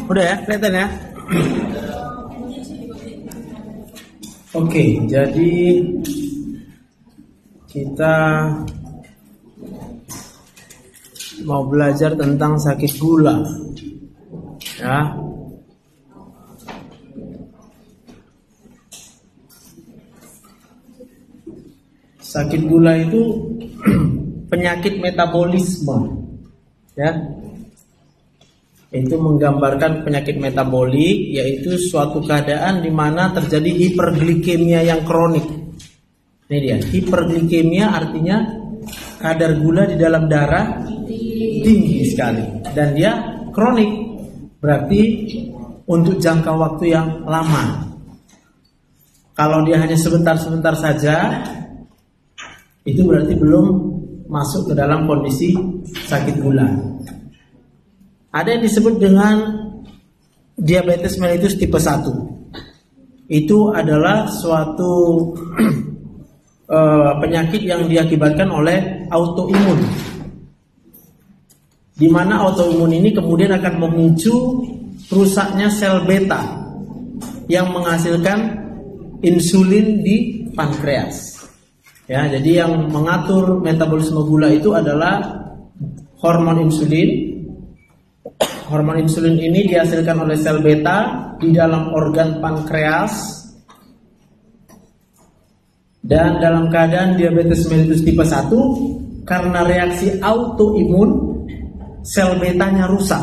Udah ya, kelihatan ya. Oke, jadi kita mau belajar tentang sakit gula, ya. Sakit gula itu penyakit metabolisme, ya. Itu menggambarkan penyakit metabolik, yaitu suatu keadaan di mana terjadi hiperglikemia yang kronik. Ini dia, hiperglikemia artinya kadar gula di dalam darah tinggi sekali, dan dia kronik, berarti untuk jangka waktu yang lama. Kalau dia hanya sebentar-sebentar saja, itu berarti belum masuk ke dalam kondisi sakit gula. Ada yang disebut dengan diabetes mellitus tipe 1. Itu adalah suatu penyakit yang diakibatkan oleh autoimun, di mana autoimun ini kemudian akan memicu rusaknya sel beta yang menghasilkan insulin di pankreas. Ya, jadi yang mengatur metabolisme gula itu adalah hormon insulin. Hormon insulin ini dihasilkan oleh sel beta di dalam organ pankreas. Dan dalam keadaan diabetes mellitus tipe 1, karena reaksi autoimun, sel betanya rusak.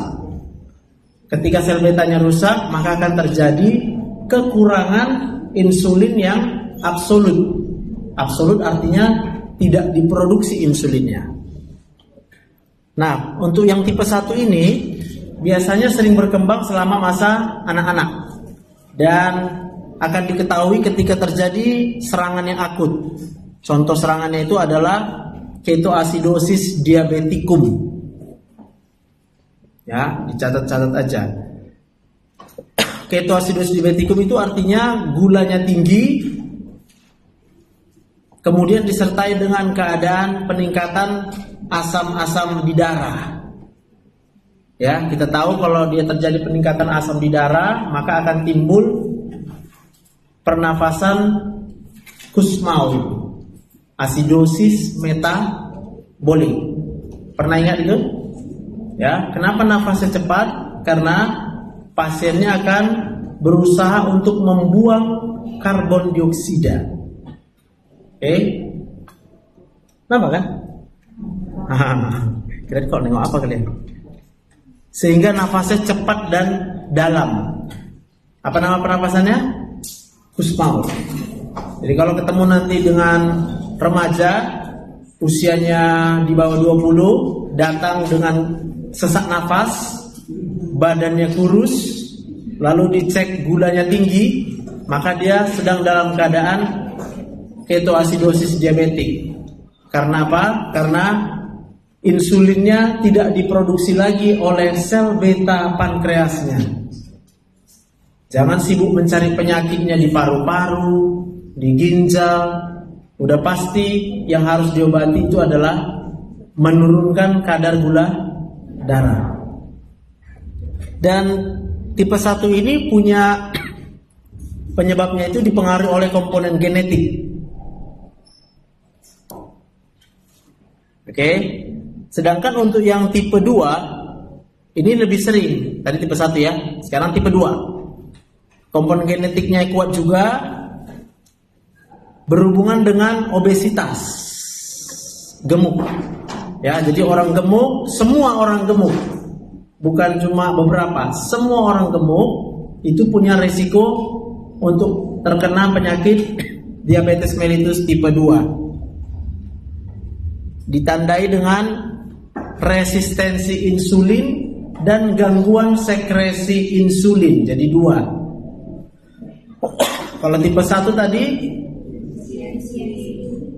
Ketika sel betanya rusak, maka akan terjadi kekurangan insulin yang absolut. Absolut artinya tidak diproduksi insulinnya. Nah, untuk yang tipe 1 ini biasanya sering berkembang selama masa anak-anak, dan akan diketahui ketika terjadi serangan yang akut. Contoh serangannya itu adalah ketoasidosis diabeticum. Ya, dicatat-catat aja. Ketoasidosis diabeticum itu artinya gulanya tinggi, kemudian disertai dengan keadaan peningkatan asam-asam di darah. Ya, kita tahu kalau dia terjadi peningkatan asam di darah, maka akan timbul pernafasan Kussmaul, asidosis metabolik. Pernah ingat itu? Ya, kenapa nafasnya cepat? Karena pasiennya akan berusaha untuk membuang karbon dioksida. Oke? Kenapa kan? Kira-kira kok nengok apa kalian? Sehingga nafasnya cepat dan dalam. Apa nama pernapasannya? Kussmaul. Jadi kalau ketemu nanti dengan remaja usianya di bawah 20 datang dengan sesak nafas, badannya kurus, lalu dicek gulanya tinggi, maka dia sedang dalam keadaan ketoasidosis diabetik. Karena apa? Karena insulinnya tidak diproduksi lagi oleh sel beta pankreasnya. Jangan sibuk mencari penyakitnya di paru-paru, di ginjal. Udah pasti yang harus diobati itu adalah menurunkan kadar gula darah. Dan tipe 1 ini punya penyebabnya itu dipengaruhi oleh komponen genetik. Oke. Sedangkan untuk yang tipe 2 ini lebih sering. Tadi tipe 1 ya, sekarang tipe 2. Komponen genetiknya kuat juga, berhubungan dengan obesitas, gemuk. Ya, jadi orang gemuk, semua orang gemuk, bukan cuma beberapa, semua orang gemuk itu punya risiko untuk terkena penyakit diabetes mellitus tipe 2. Ditandai dengan resistensi insulin dan gangguan sekresi insulin. Jadi 2. Kalau tipe 1 tadi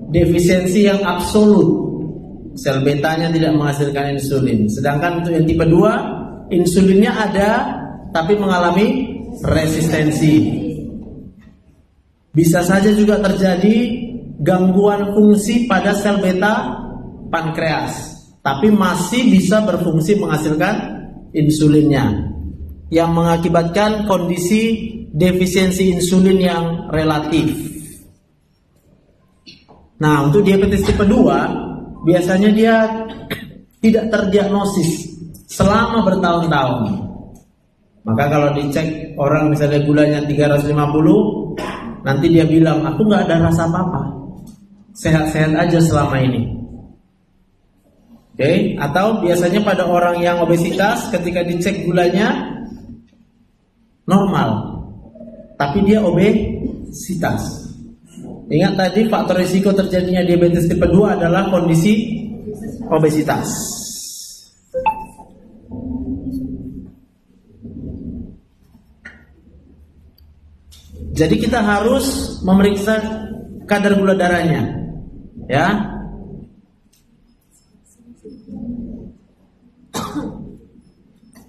defisiensi yang absolut, sel betanya tidak menghasilkan insulin. Sedangkan untuk yang tipe 2 insulinnya ada tapi mengalami resistensi. Bisa saja juga terjadi gangguan fungsi pada sel beta pankreas, tapi masih bisa berfungsi menghasilkan insulinnya, yang mengakibatkan kondisi defisiensi insulin yang relatif. Nah, untuk diabetes tipe 2 biasanya dia tidak terdiagnosis selama bertahun-tahun. Maka kalau dicek orang misalnya gulanya 350, nanti dia bilang, aku nggak ada rasa apa-apa, sehat-sehat aja selama ini. Oke, atau biasanya pada orang yang obesitas, ketika dicek gulanya normal, tapi dia obesitas. Ingat tadi faktor risiko terjadinya diabetes tipe 2 adalah kondisi obesitas. Jadi kita harus memeriksa kadar gula darahnya, ya.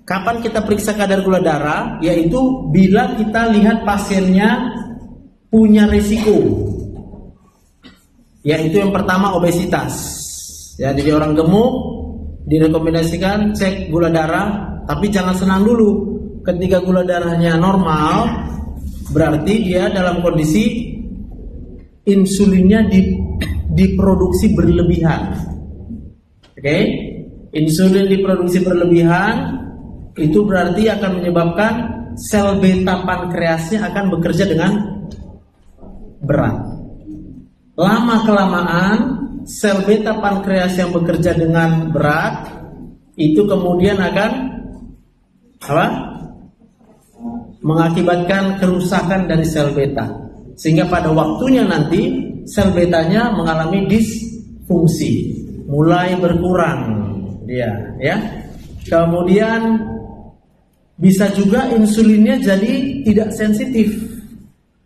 Kapan kita periksa kadar gula darah? Yaitu bila kita lihat pasiennya punya risiko, yaitu yang pertama obesitas. Ya, jadi orang gemuk direkomendasikan cek gula darah, tapi jangan senang dulu. Ketika gula darahnya normal, berarti dia dalam kondisi insulinnya diproduksi berlebihan. Oke? Insulin diproduksi berlebihan itu berarti akan menyebabkan sel beta pankreasnya akan bekerja dengan berat. Lama-kelamaan sel beta pankreas yang bekerja dengan berat itu kemudian akan mengakibatkan kerusakan dari sel beta, sehingga pada waktunya nanti sel betanya mengalami disfungsi, mulai berkurang dia, ya. Kemudian bisa juga insulinnya jadi tidak sensitif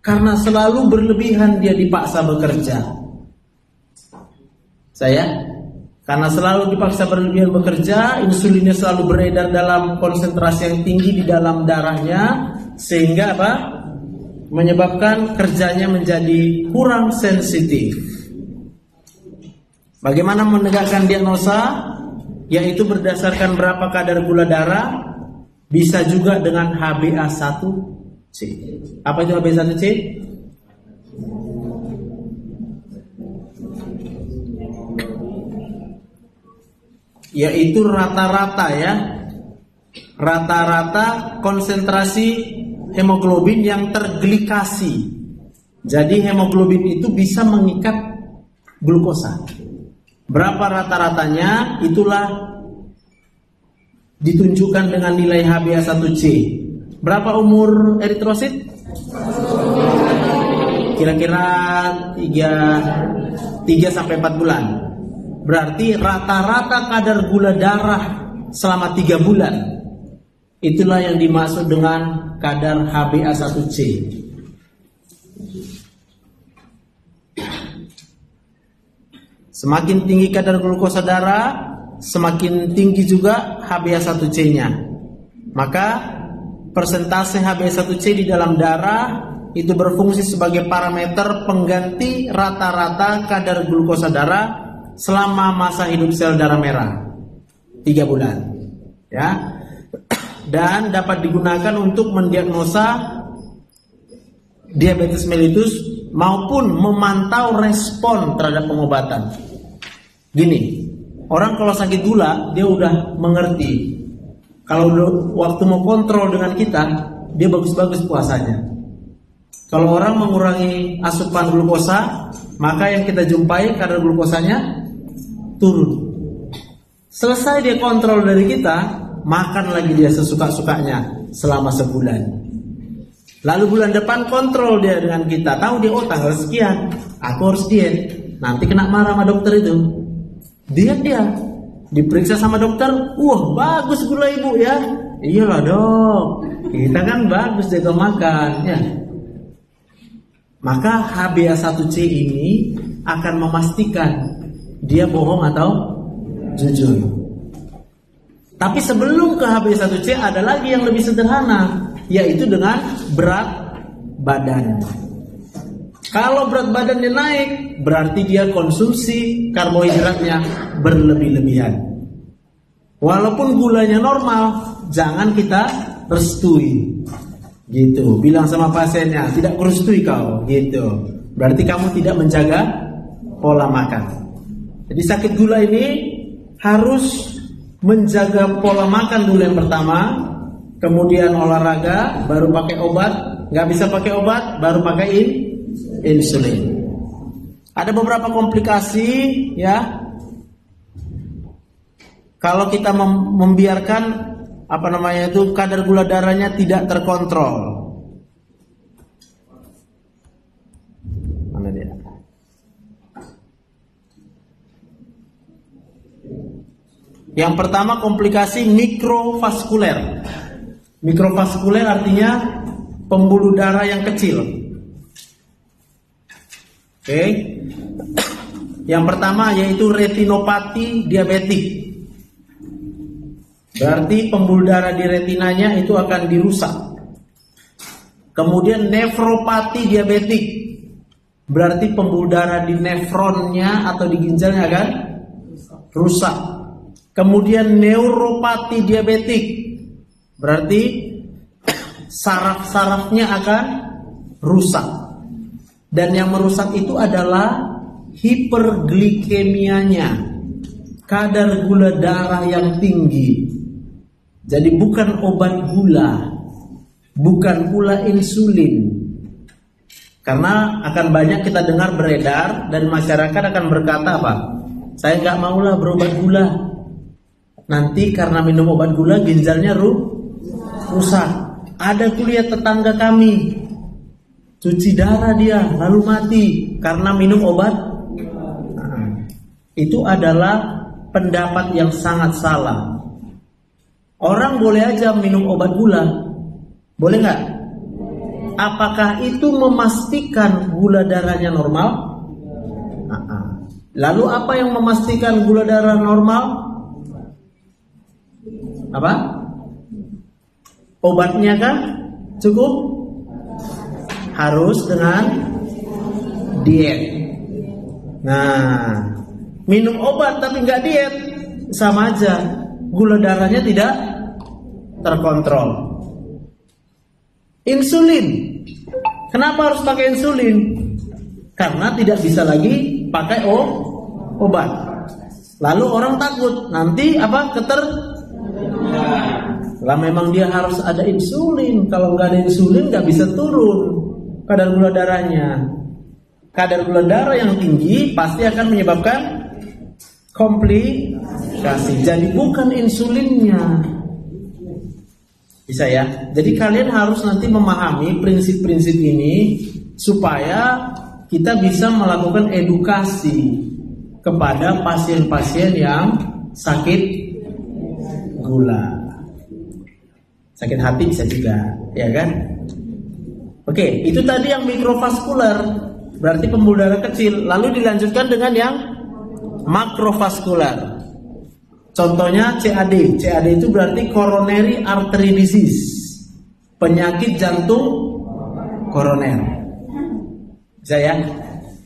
karena selalu berlebihan dia dipaksa bekerja. Karena selalu dipaksa berlebihan bekerja, insulinnya selalu beredar dalam konsentrasi yang tinggi di dalam darahnya, sehingga menyebabkan kerjanya menjadi kurang sensitif. Bagaimana menegakkan diagnosa? Yaitu berdasarkan berapa kadar gula darah. Bisa juga dengan HbA1c. Apa itu HbA1c? Yaitu rata-rata, ya, rata-rata konsentrasi hemoglobin yang terglikasi. Jadi hemoglobin itu bisa mengikat glukosa. Berapa rata-ratanya? Itulah ditunjukkan dengan nilai HbA1c. Berapa umur eritrosit? Kira-kira 3 sampai 4 bulan. Berarti rata-rata kadar gula darah selama 3 bulan. Itulah yang dimaksud dengan kadar HbA1c. Semakin tinggi kadar glukosa darah, semakin tinggi juga HbA1c-nya. Maka persentase HbA1c di dalam darah itu berfungsi sebagai parameter pengganti rata-rata kadar glukosa darah selama masa hidup sel darah merah 3 bulan, ya. Dan dapat digunakan untuk mendiagnosa diabetes mellitus maupun memantau respon terhadap pengobatan. Gini, orang kalau sakit gula dia udah mengerti. Kalau waktu mau kontrol dengan kita, dia bagus-bagus puasanya. Kalau orang mengurangi asupan glukosa, maka yang kita jumpai kadar glukosanya turun. Selesai dia kontrol dari kita, makan lagi dia sesuka-sukanya selama sebulan. Lalu bulan depan kontrol dia dengan kita, tahu dia tanggal sekian aku harus diet. Nanti kena marah sama dokter itu. Diet dia, diperiksa sama dokter, wah bagus gula ibu ya. Iyalah dok, kita kan bagus jaga makan, ya. Maka HbA1c ini akan memastikan dia bohong atau jujur. Tapi sebelum ke HbA1c ada lagi yang lebih sederhana, yaitu dengan berat badan. Kalau berat badannya naik, berarti dia konsumsi karbohidratnya berlebih-lebihan. Walaupun gulanya normal, jangan kita restui. Gitu, bilang sama pasiennya, tidak kurustui kau, gitu. Berarti kamu tidak menjaga pola makan. Jadi sakit gula ini harus menjaga pola makan dulu yang pertama, kemudian olahraga, baru pakai obat. Nggak bisa pakai obat, baru pakai insulin. Ada beberapa komplikasi, ya. Kalau kita membiarkan kadar gula darahnya tidak terkontrol. Mana dia? Yang pertama komplikasi mikrovaskuler. Mikrovaskuler artinya pembuluh darah yang kecil. Oke. Yang pertama yaitu retinopati diabetik. Berarti pembuluh darah di retinanya itu akan dirusak. Kemudian nefropati diabetik. Berarti pembuluh darah di nefronnya atau di ginjalnya akan rusak. Kemudian neuropati diabetik. Berarti saraf-sarafnya akan rusak. Dan yang merusak itu adalah hiperglikemianya, kadar gula darah yang tinggi. Jadi bukan obat gula, bukan pula insulin. Karena akan banyak kita dengar beredar dan masyarakat akan berkata apa? Saya nggak maulah berobat gula. Nanti karena minum obat gula ginjalnya rusak. Ada kuliah tetangga kami, cuci darah dia lalu mati karena minum obat. Itu adalah pendapat yang sangat salah. Orang boleh aja minum obat gula, boleh nggak? Apakah itu memastikan gula darahnya normal? Lalu apa yang memastikan gula darah normal? Apa? Obatnya kah? Cukup? Harus dengan diet. Nah, minum obat tapi nggak diet, sama aja, gula darahnya tidak terkontrol. Insulin, kenapa harus pakai insulin? Karena tidak bisa lagi pakai obat. Lalu orang takut nanti lah memang dia harus ada insulin. Kalau nggak ada insulin nggak bisa turun kadar gula darahnya. Kadar gula darah yang tinggi pasti akan menyebabkan komplikasi. Jadi bukan insulinnya. Bisa ya. Jadi kalian harus nanti memahami prinsip-prinsip ini supaya kita bisa melakukan edukasi kepada pasien-pasien yang sakit gula. Sakit hati bisa juga, ya kan? Oke, itu tadi yang mikrovaskuler, berarti pembuluh darah kecil. Lalu dilanjutkan dengan yang makrovaskuler. Contohnya CAD. CAD itu berarti coronary artery disease, penyakit jantung koroner. Bisa ya?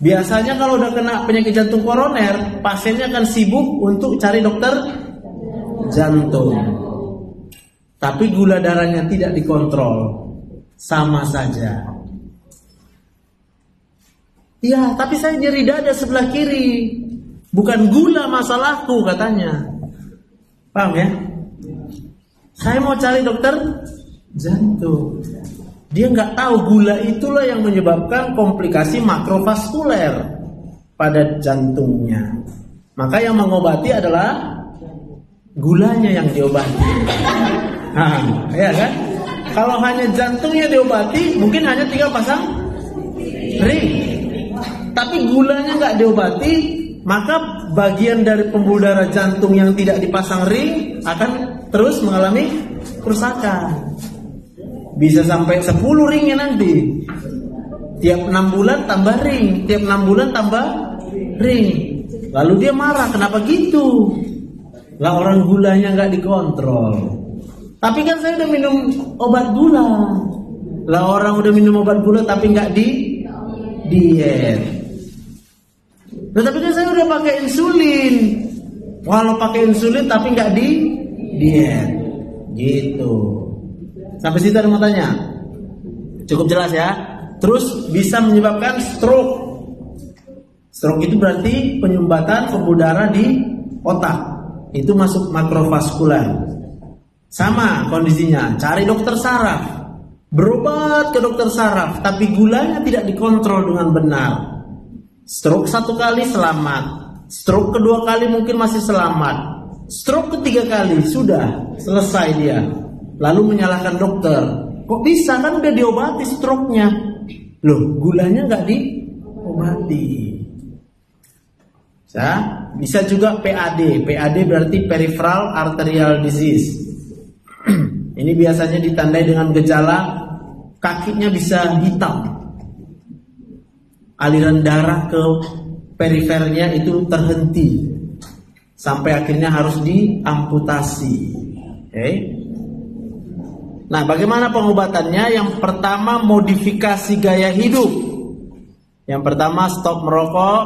Biasanya kalau udah kena penyakit jantung koroner, pasiennya akan sibuk untuk cari dokter jantung. Tapi gula darahnya tidak dikontrol, sama saja. Ya, tapi saya nyeri dada sebelah kiri, bukan gula masalahku katanya. Paham ya? Saya mau cari dokter jantung. Dia nggak tahu gula itulah yang menyebabkan komplikasi makrovaskuler pada jantungnya. Maka yang mengobati adalah gulanya yang diobati. Ya kan? Kalau hanya jantungnya diobati, mungkin hanya tinggal pasang ring. Tapi gulanya nggak diobati, maka bagian dari pembuluh darah jantung yang tidak dipasang ring akan terus mengalami kerusakan. Bisa sampai 10 ringnya nanti. Tiap 6 bulan tambah ring, tiap 6 bulan tambah ring. Lalu dia marah, kenapa gitu? Lah orang gulanya nggak dikontrol. Tapi kan saya udah minum obat gula. Lah orang udah minum obat gula tapi nggak di diet. Nah, tapi kan saya udah pakai insulin. Walau pakai insulin tapi nggak di diet. Gitu. Sampai situ ada mau tanya? Cukup jelas ya. Terus bisa menyebabkan stroke. Stroke itu berarti penyumbatan pembuluh darah di otak. Itu masuk makrovaskular. Sama kondisinya. Cari dokter saraf. Berobat ke dokter saraf, tapi gulanya tidak dikontrol dengan benar. Stroke 1 kali selamat. Stroke kedua kali mungkin masih selamat. Stroke ketiga kali sudah selesai dia. Lalu menyalahkan dokter. Kok bisa, kan udah diobati stroke-nya. Loh, gulanya nggak diobati. Ya, bisa juga PAD. PAD berarti peripheral arterial disease. Ini biasanya ditandai dengan gejala kakinya bisa hitam. Aliran darah ke perifernya itu terhenti. Sampai akhirnya harus diamputasi. Oke. Nah, bagaimana pengobatannya? Yang pertama, modifikasi gaya hidup. Yang pertama, stop merokok,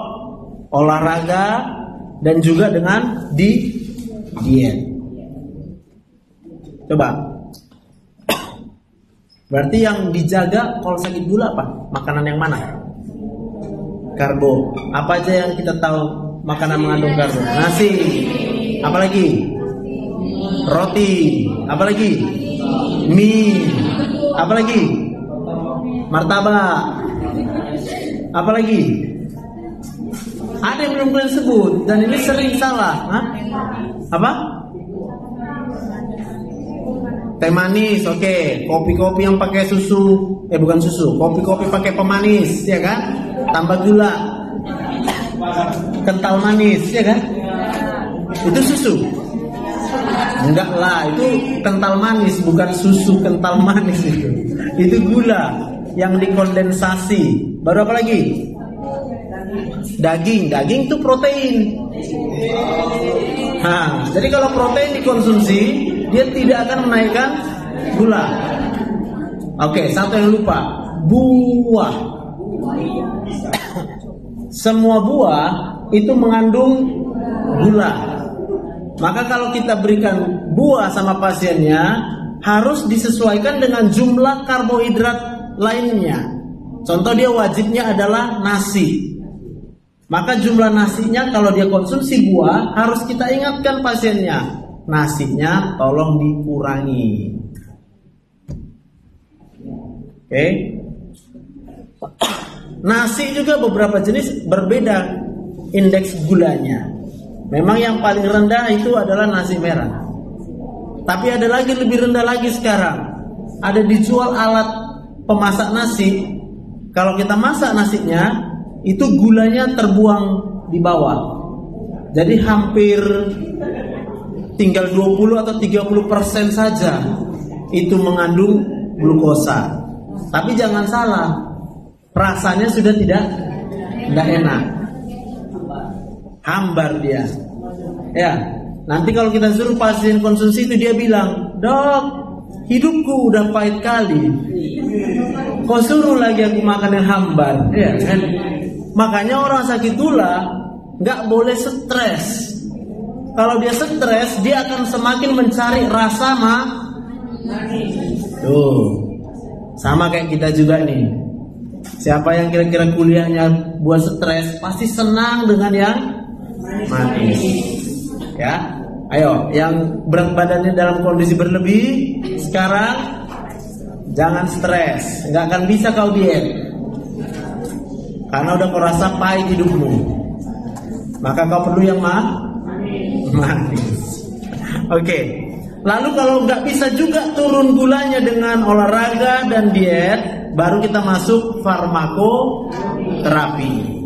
olahraga, dan juga dengan diet. Coba. Berarti yang dijaga kalau sakit gula apa? Makanan yang mana? Karbo. Apa aja yang kita tahu makanan mengandung karbo? Nasi. Apalagi? Roti. Apalagi? Mie. Apalagi? Martabak. Apalagi? Ada yang belum kalian sebut dan ini sering salah. Hah? Apa? Teh manis, oke. Kopi-kopi yang pakai susu, bukan susu. Kopi-kopi pakai pemanis, ya kan? Tambah gula. Kental manis, ya kan? Itu susu. Enggak lah, itu kental manis, bukan susu kental manis itu. Itu gula yang dikondensasi. Baru apa lagi? Daging itu protein. Nah, jadi kalau protein dikonsumsi, dia tidak akan menaikkan gula. Oke, satu yang lupa, buah. Semua buah itu mengandung gula. Maka kalau kita berikan buah sama pasiennya, harus disesuaikan dengan jumlah karbohidrat lainnya. Contoh, dia wajibnya adalah nasi. Maka jumlah nasinya kalau dia konsumsi buah, harus kita ingatkan pasiennya, nasinya tolong dikurangi. Oke. Nasi juga beberapa jenis berbeda indeks gulanya. Memang yang paling rendah itu adalah nasi merah. Tapi ada lagi lebih rendah lagi sekarang. Ada dijual alat pemasak nasi. Kalau kita masak nasinya, itu gulanya terbuang di bawah. Jadi hampir tinggal 20 atau 30% saja itu mengandung glukosa. Tapi jangan salah, rasanya sudah tidak enak. Hambar dia. Ya, nanti kalau kita suruh pasien konsumsi itu, dia bilang, "Dok, hidupku udah pahit kali. Kok suruh lagi aku makan yang hambar?" Ya kan? Makanya orang sakit gula nggak boleh stres. Kalau dia stres, dia akan semakin mencari rasa Tuh, sama kayak kita juga nih. Siapa yang kira-kira kuliahnya buat stres, pasti senang dengan yang manis. Ya, ayo, yang berat badannya dalam kondisi berlebih, sekarang jangan stres, nggak akan bisa kau diet. Karena udah kau rasa pahit hidupmu, maka kau perlu yang manis. Oke. Lalu kalau nggak bisa juga turun gulanya dengan olahraga dan diet, baru kita masuk farmakoterapi.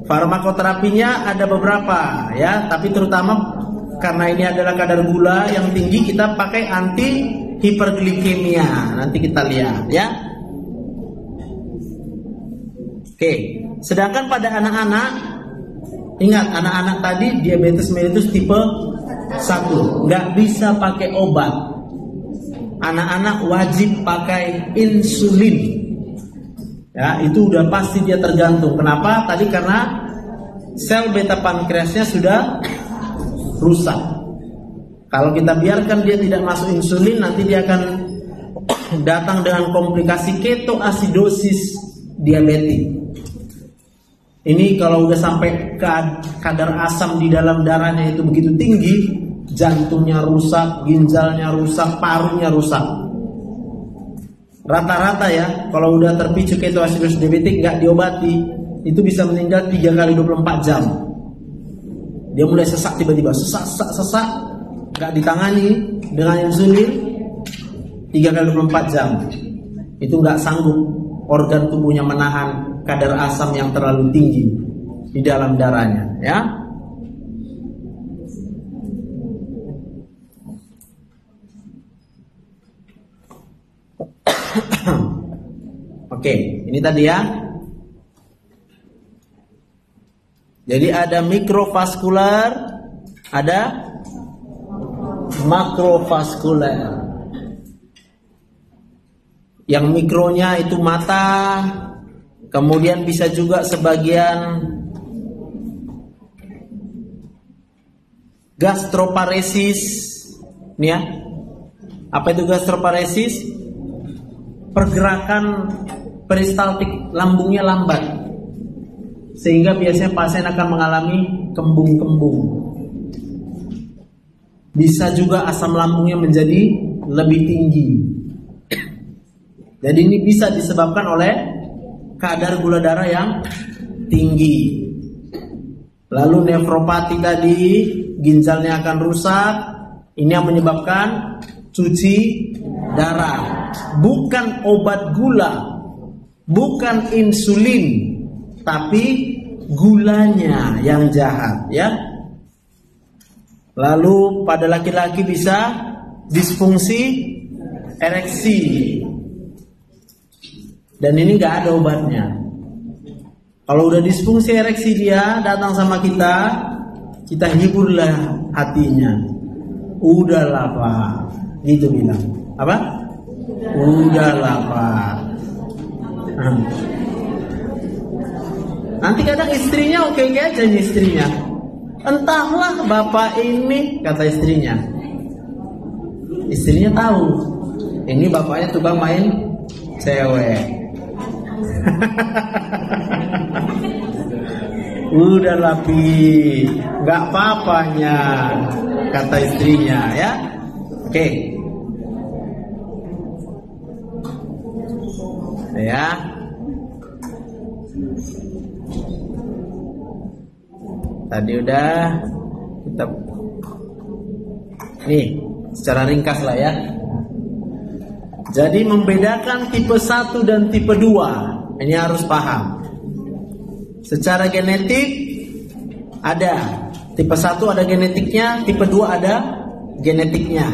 Farmakoterapinya ada beberapa ya, tapi terutama karena ini adalah kadar gula yang tinggi, kita pakai anti hiperglikemia. Nanti kita lihat ya. Oke, sedangkan pada anak-anak Ingat, anak-anak tadi diabetes mellitus tipe 1, nggak bisa pakai obat. Anak-anak wajib pakai insulin. Ya, itu udah pasti dia tergantung. Kenapa? Tadi karena sel beta pankreasnya sudah rusak. Kalau kita biarkan dia tidak masuk insulin, nanti dia akan datang dengan komplikasi ketoasidosis diabetes. Ini kalau udah sampai kadar asam di dalam darahnya itu begitu tinggi, jantungnya rusak, ginjalnya rusak, parunya rusak. Rata-rata ya, kalau udah terpicu ketoasidosis diabetes nggak diobati, itu bisa meninggal 3 kali 24 jam. Dia mulai sesak tiba-tiba, sesak, nggak ditangani dengan insulin 3 kali 24 jam. Itu nggak sanggup organ tubuhnya menahan kadar asam yang terlalu tinggi di dalam darahnya, ya. Oke, ini tadi ya. Jadi ada mikrovaskular, ada makrovaskular. Yang mikronya itu mata, kemudian bisa juga sebagian gastroparesis. Nih ya. Apa itu gastroparesis? Pergerakan peristaltik lambungnya lambat, sehingga biasanya pasien akan mengalami kembung-kembung. Bisa juga asam lambungnya menjadi lebih tinggi. Jadi ini bisa disebabkan oleh kadar gula darah yang tinggi. Lalu nefropati tadi, ginjalnya akan rusak. Ini yang menyebabkan cuci darah. Bukan obat gula, bukan insulin, tapi gulanya yang jahat, ya. Lalu pada laki-laki bisa disfungsi ereksi. Dan ini nggak ada obatnya. Kalau udah disfungsi ereksi dia datang sama kita hiburlah hatinya. Udahlah Pak, gitu bilang. Apa? Udahlah Pak. Nanti kadang istrinya oke aja nih istrinya. Entahlah bapak ini, kata istrinya. Istrinya tahu, ini bapaknya tukang main cewek. Udahlah Pi, nggak apa-apanya, kata istrinya, ya. Oke. Ya. Tadi udah kita nih secara ringkas lah ya. Jadi membedakan tipe 1 dan tipe 2 ini harus paham. Secara genetik ada tipe 1 ada genetiknya, tipe 2 ada genetiknya.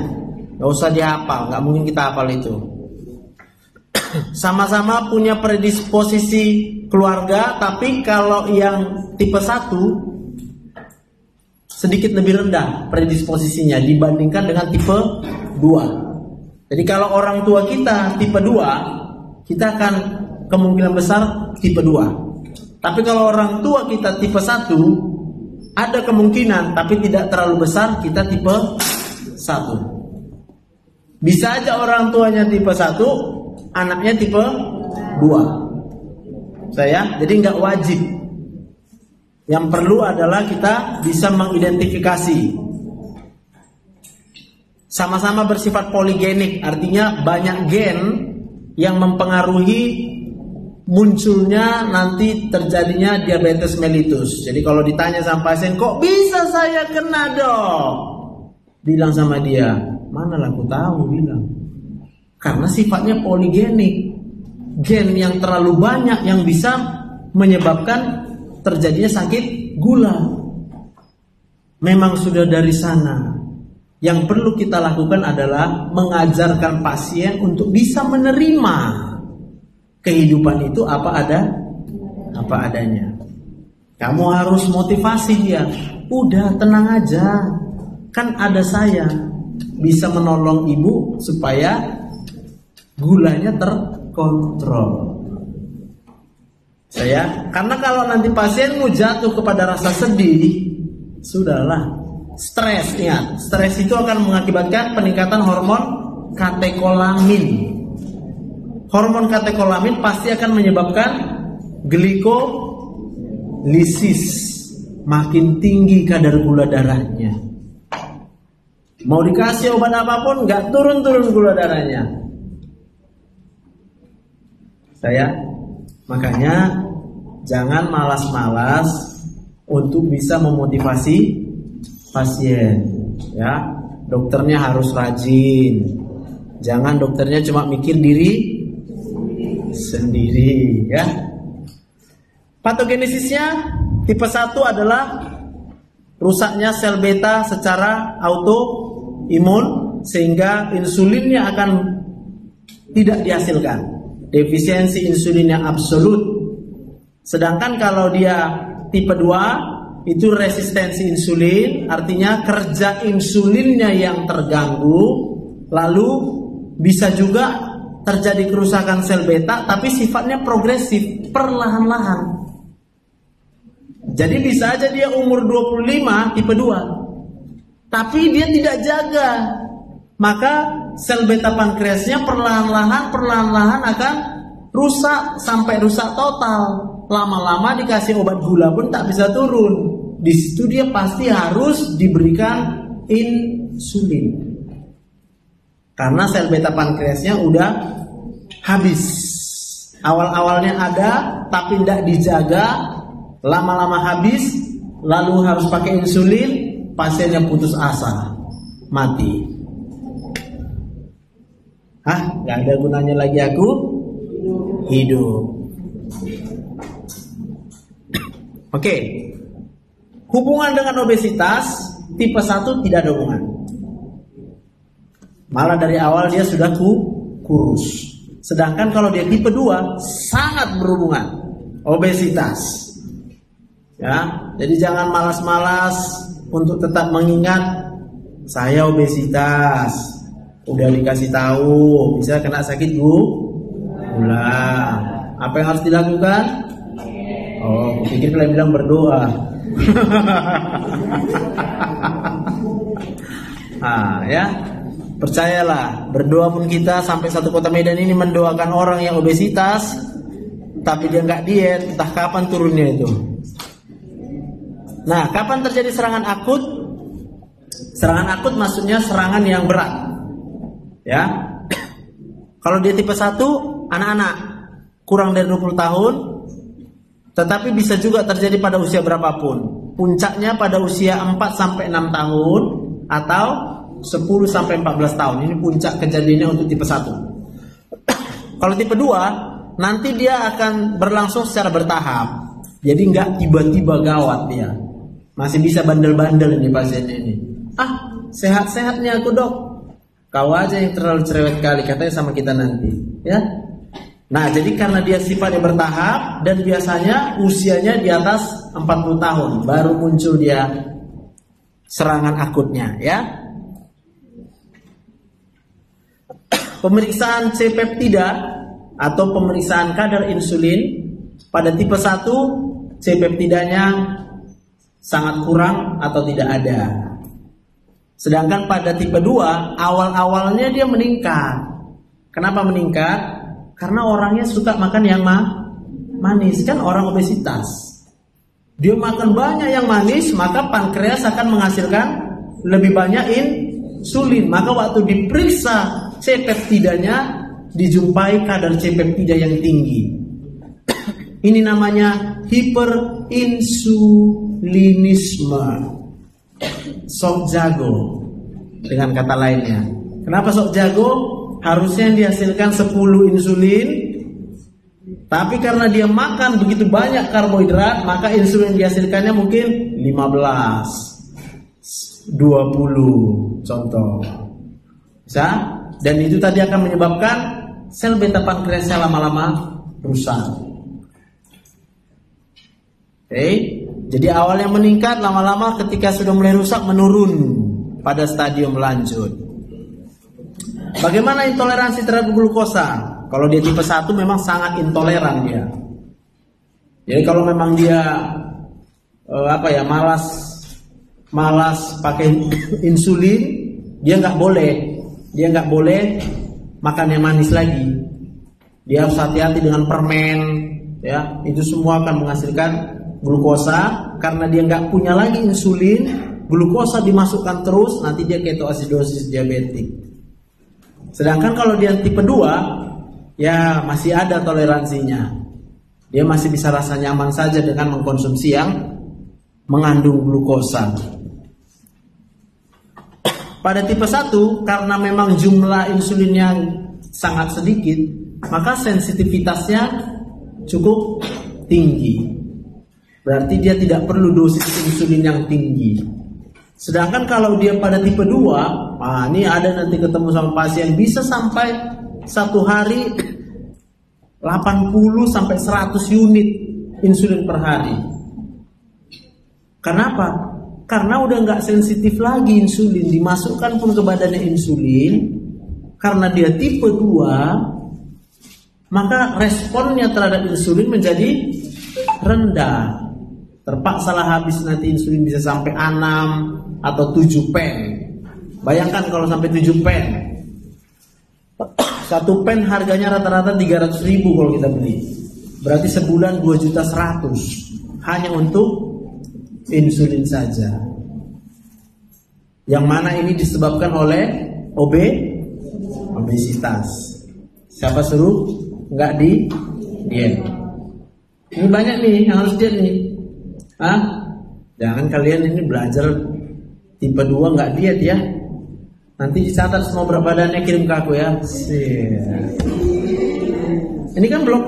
Gak usah dihafal, gak mungkin kita hafal itu. Sama-sama punya predisposisi keluarga, tapi kalau yang tipe 1 sedikit lebih rendah predisposisinya dibandingkan dengan tipe 2. Jadi kalau orang tua kita tipe 2, kita akan kemungkinan besar tipe 2. Tapi kalau orang tua kita tipe 1, ada kemungkinan tapi tidak terlalu besar kita tipe 1. Bisa aja orang tuanya tipe 1, anaknya tipe 2. Jadi nggak wajib. Yang perlu adalah kita bisa mengidentifikasi. Sama-sama bersifat poligenik, artinya banyak gen yang mempengaruhi munculnya nanti terjadinya diabetes mellitus. Jadi kalau ditanya sama pasien, kok bisa saya kena dok? Bilang sama dia, manalah aku tahu, bilang. Karena sifatnya poligenik. Gen yang terlalu banyak yang bisa menyebabkan terjadinya sakit gula. Memang sudah dari sana. Yang perlu kita lakukan adalah mengajarkan pasien untuk bisa menerima kehidupan itu apa adanya. Kamu harus motivasi dia. Udah, tenang aja. Kan ada saya bisa menolong ibu supaya gulanya terkontrol. Karena kalau nanti pasienmu jatuh kepada rasa sedih, sudahlah, stres. Ingat, stres itu akan mengakibatkan peningkatan hormon katekolamin. Hormon katekolamin pasti akan menyebabkan glikolisis, makin tinggi kadar gula darahnya. Mau dikasih obat apapun nggak turun-turun gula darahnya. Makanya jangan malas-malas untuk bisa memotivasi pasien. Ya, dokternya harus rajin. Jangan dokternya cuma mikir diri sendiri, ya. Patogenesisnya tipe 1 adalah rusaknya sel beta secara autoimun sehingga insulinnya akan tidak dihasilkan. Defisiensi insulin yang absolut. Sedangkan kalau dia tipe 2 itu resistensi insulin, artinya kerja insulinnya yang terganggu, lalu bisa juga terjadi kerusakan sel beta tapi sifatnya progresif, perlahan-lahan. Jadi bisa aja dia umur 25 tipe 2, tapi dia tidak jaga. Maka sel beta pankreasnya perlahan-lahan akan rusak sampai rusak total. Lama-lama dikasih obat gula pun tak bisa turun. Di situ dia pasti harus diberikan insulin. Karena sel beta pankreasnya udah habis. Awal-awalnya ada tapi tidak dijaga, lama-lama habis, lalu harus pakai insulin, pasiennya putus asa, mati. Gak ada gunanya lagi aku hidup. Oke. Hubungan dengan obesitas tipe 1 tidak ada hubungan. Malah dari awal dia sudah kurus. Sedangkan kalau dia tipe 2 sangat berhubungan, obesitas. Ya, jadi jangan malas-malas untuk tetap mengingat saya obesitas. Udah dikasih tahu bisa kena sakit gula. Apa yang harus dilakukan? Oh, pikir kalian bilang berdoa. Ya. Percayalah, berdoa pun kita sampai satu kota Medan ini mendoakan orang yang obesitas, tapi dia nggak diet, entah kapan turunnya itu. Nah, kapan terjadi serangan akut? Serangan akut maksudnya serangan yang berat. Ya. Kalau dia tipe 1, anak-anak kurang dari 20 tahun, tetapi bisa juga terjadi pada usia berapapun. Puncaknya pada usia 4 sampai 6 tahun atau 10 sampai 14 tahun. Ini puncak kejadiannya untuk tipe 1. Kalau tipe 2, nanti dia akan berlangsung secara bertahap. Jadi nggak tiba-tiba gawat dia. Masih bisa bandel-bandel ini pasien ini. Sehat-sehatnya aku, Dok. Kau aja yang terlalu cerewet kali, katanya sama kita nanti, ya. Nah, jadi karena dia sifatnya bertahap dan biasanya usianya di atas 40 tahun baru muncul dia serangan akutnya, ya. Pemeriksaan C-peptida atau pemeriksaan kadar insulin pada tipe 1 C-peptidanya sangat kurang atau tidak ada. Sedangkan pada tipe 2 awal-awalnya dia meningkat. Kenapa meningkat? Karena orangnya suka makan yang manis, kan orang obesitas. Dia makan banyak yang manis, maka pankreas akan menghasilkan lebih banyak insulin. Maka waktu diperiksa C-peptidanya dijumpai kadar C-peptida yang tinggi. Ini namanya hiperinsulinisme. Sok jago dengan kata lainnya. Kenapa sok jago? Harusnya yang dihasilkan 10 insulin, tapi karena dia makan begitu banyak karbohidrat, maka insulin yang dihasilkannya mungkin 15, 20 contoh. Bisa? Dan itu tadi akan menyebabkan sel beta pankreasnya lama-lama rusak. Oke. Jadi awalnya meningkat, lama-lama ketika sudah mulai rusak menurun pada stadium lanjut. Bagaimana intoleransi terhadap glukosa? Kalau dia tipe 1 memang sangat intoleran dia. Jadi kalau memang dia malas pakai insulin, dia nggak boleh makan yang manis lagi. Dia harus hati-hati dengan permen, ya. Itu semua akan menghasilkan glukosa karena dia nggak punya lagi insulin, glukosa dimasukkan terus, nanti dia ketoasidosis diabetik. Sedangkan kalau dia tipe 2, ya masih ada toleransinya. Dia masih bisa rasa nyaman saja dengan mengkonsumsi yang mengandung glukosa. Pada tipe 1, karena memang jumlah insulinnya sangat sedikit, maka sensitivitasnya cukup tinggi. Berarti dia tidak perlu dosis insulin yang tinggi. Sedangkan kalau dia pada tipe 2, ini ada nanti ketemu sama pasien bisa sampai satu hari 80 sampai 100 unit insulin per hari. Kenapa? Karena udah nggak sensitif lagi insulin, dimasukkan pun ke badannya insulin. Karena dia tipe 2, maka responnya terhadap insulin menjadi rendah. Terpaksalah habis nanti insulin bisa sampai 6 atau 7 pen. Bayangkan kalau sampai 7 pen. Satu pen harganya rata-rata 300.000 kalau kita beli. Berarti sebulan 2.100.000 hanya untuk insulin saja. Yang mana ini disebabkan oleh obesitas. Siapa suruh nggak di diet? Ini banyak nih yang harus diet nih. Jangan kalian ini belajar tipe 2 nggak diet ya. Nanti dicatat semua berat badannya, kirim ke aku ya. Ini kan belum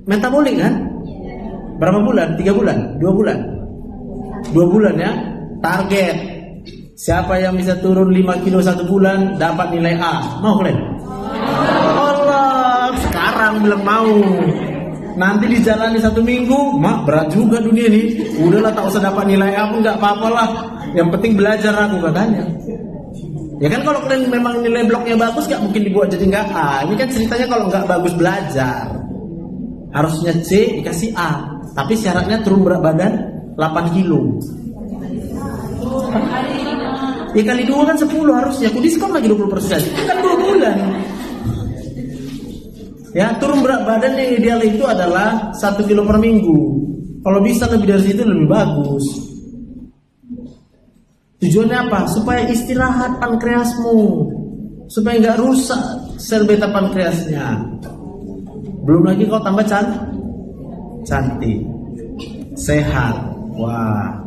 metabolik kan? Berapa bulan? 3 bulan? 2 bulan? 2 bulan ya. Target siapa yang bisa turun 5 kilo 1 bulan dapat nilai A. Mau kalian? Allah, sekarang bilang mau. Nanti dijalani 1 minggu, mak berat juga dunia nih. Udahlah, tak usah dapat nilai A pun nggak apa-apa lah. Yang penting belajar aku katanya. Ya kan kalau kalian memang nilai bloknya bagus, nggak mungkin dibuat jadi nggak A. Ini kan ceritanya kalau nggak bagus belajar, harusnya C dikasih A. Tapi syaratnya turun berat badan 8 kilo. Ya kali 2 kan 10 harusnya. Aku diskon lagi 20%. Kan 2 bulan. Ya, turun berat badan yang ideal itu adalah 1 kilo per minggu. Kalau bisa lebih dari itu lebih bagus. Tujuannya apa? Supaya istirahat pankreasmu, supaya nggak rusak sel beta pankreasnya. Belum lagi kau tambah cantik, sehat. Wah,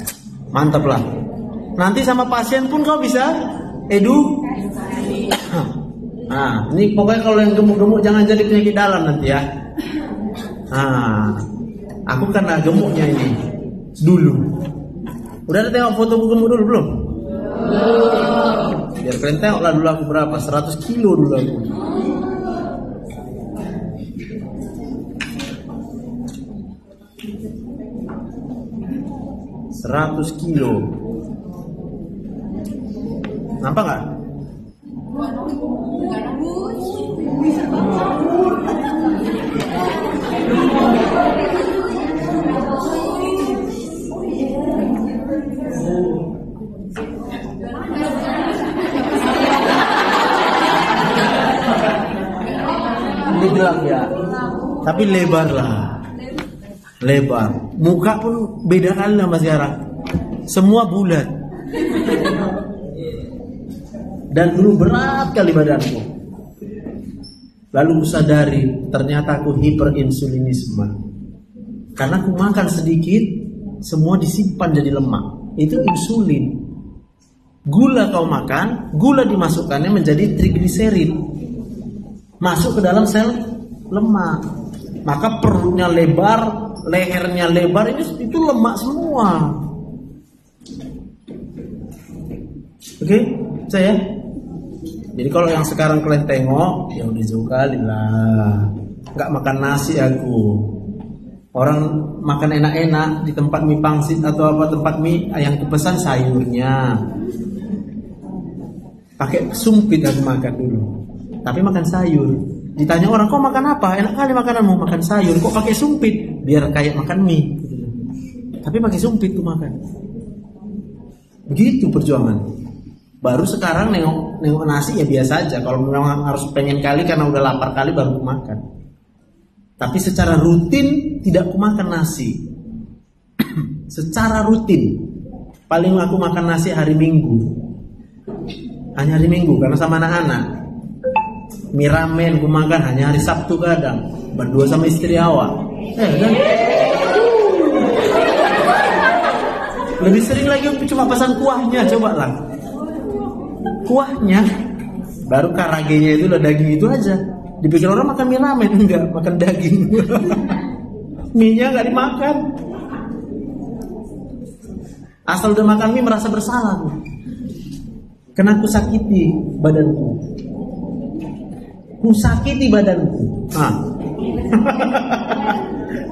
mantap lah. Nanti sama pasien pun kau bisa Nah, ini pokoknya kalau yang gemuk-gemuk jangan jadi penyakit dalam nanti ya. Aku kena gemuknya ini dulu. Udah ada tengok fotoku gemuk dulu belum? Biar kalian tengok lah dulu aku berapa, 100 kilo dulu aku. Seratus kilo. Nampak nggak? Ini gelap ya, tapi lebar lah, lebar. Muka pun beda kali sama sekarang, semua bulat. Dan dulu berat kali badanku. Lalu aku sadari ternyata aku hiperinsulinisme. Karena aku makan sedikit, semua disimpan jadi lemak. Itu insulin. Gula kau makan, gula dimasukkannya menjadi trigliserid, masuk ke dalam sel lemak. Maka perutnya lebar, lehernya lebar, itu lemak semua. Oke, saya. Jadi kalau yang sekarang kalian tengok, ya udah jauh kali lah. Nggak makan nasi aku. Orang makan enak-enak di tempat mie pangsit atau apa tempat mie yang kepesan sayurnya. Pakai sumpit aku makan dulu. Tapi makan sayur. Ditanya orang, kok makan apa? Enak kali makananmu, makan sayur. Kok pakai sumpit? Biar kayak makan mie. Tapi pakai sumpit tuh makan. Begitu perjuangan. Baru sekarang nengok nasi ya biasa aja. Kalau memang harus pengen kali karena udah lapar kali baru makan. Tapi secara rutin tidak aku makan nasi. Secara rutin. Paling aku makan nasi hari Minggu. Hanya hari Minggu karena sama anak-anak. Mie ramen aku makan hanya hari Sabtu kadang. Berdua sama istri awak. Kan? Lebih sering lagi aku cuma pesan kuahnya, coba lah. Kuahnya. Baru karagenya itu udah daging itu aja. Dipikir orang makan mie ramen, enggak, makan daging. Mie-nya enggak dimakan. Asal udah makan mie merasa bersalah. Karena aku sakiti badanku. Ku sakiti badanku.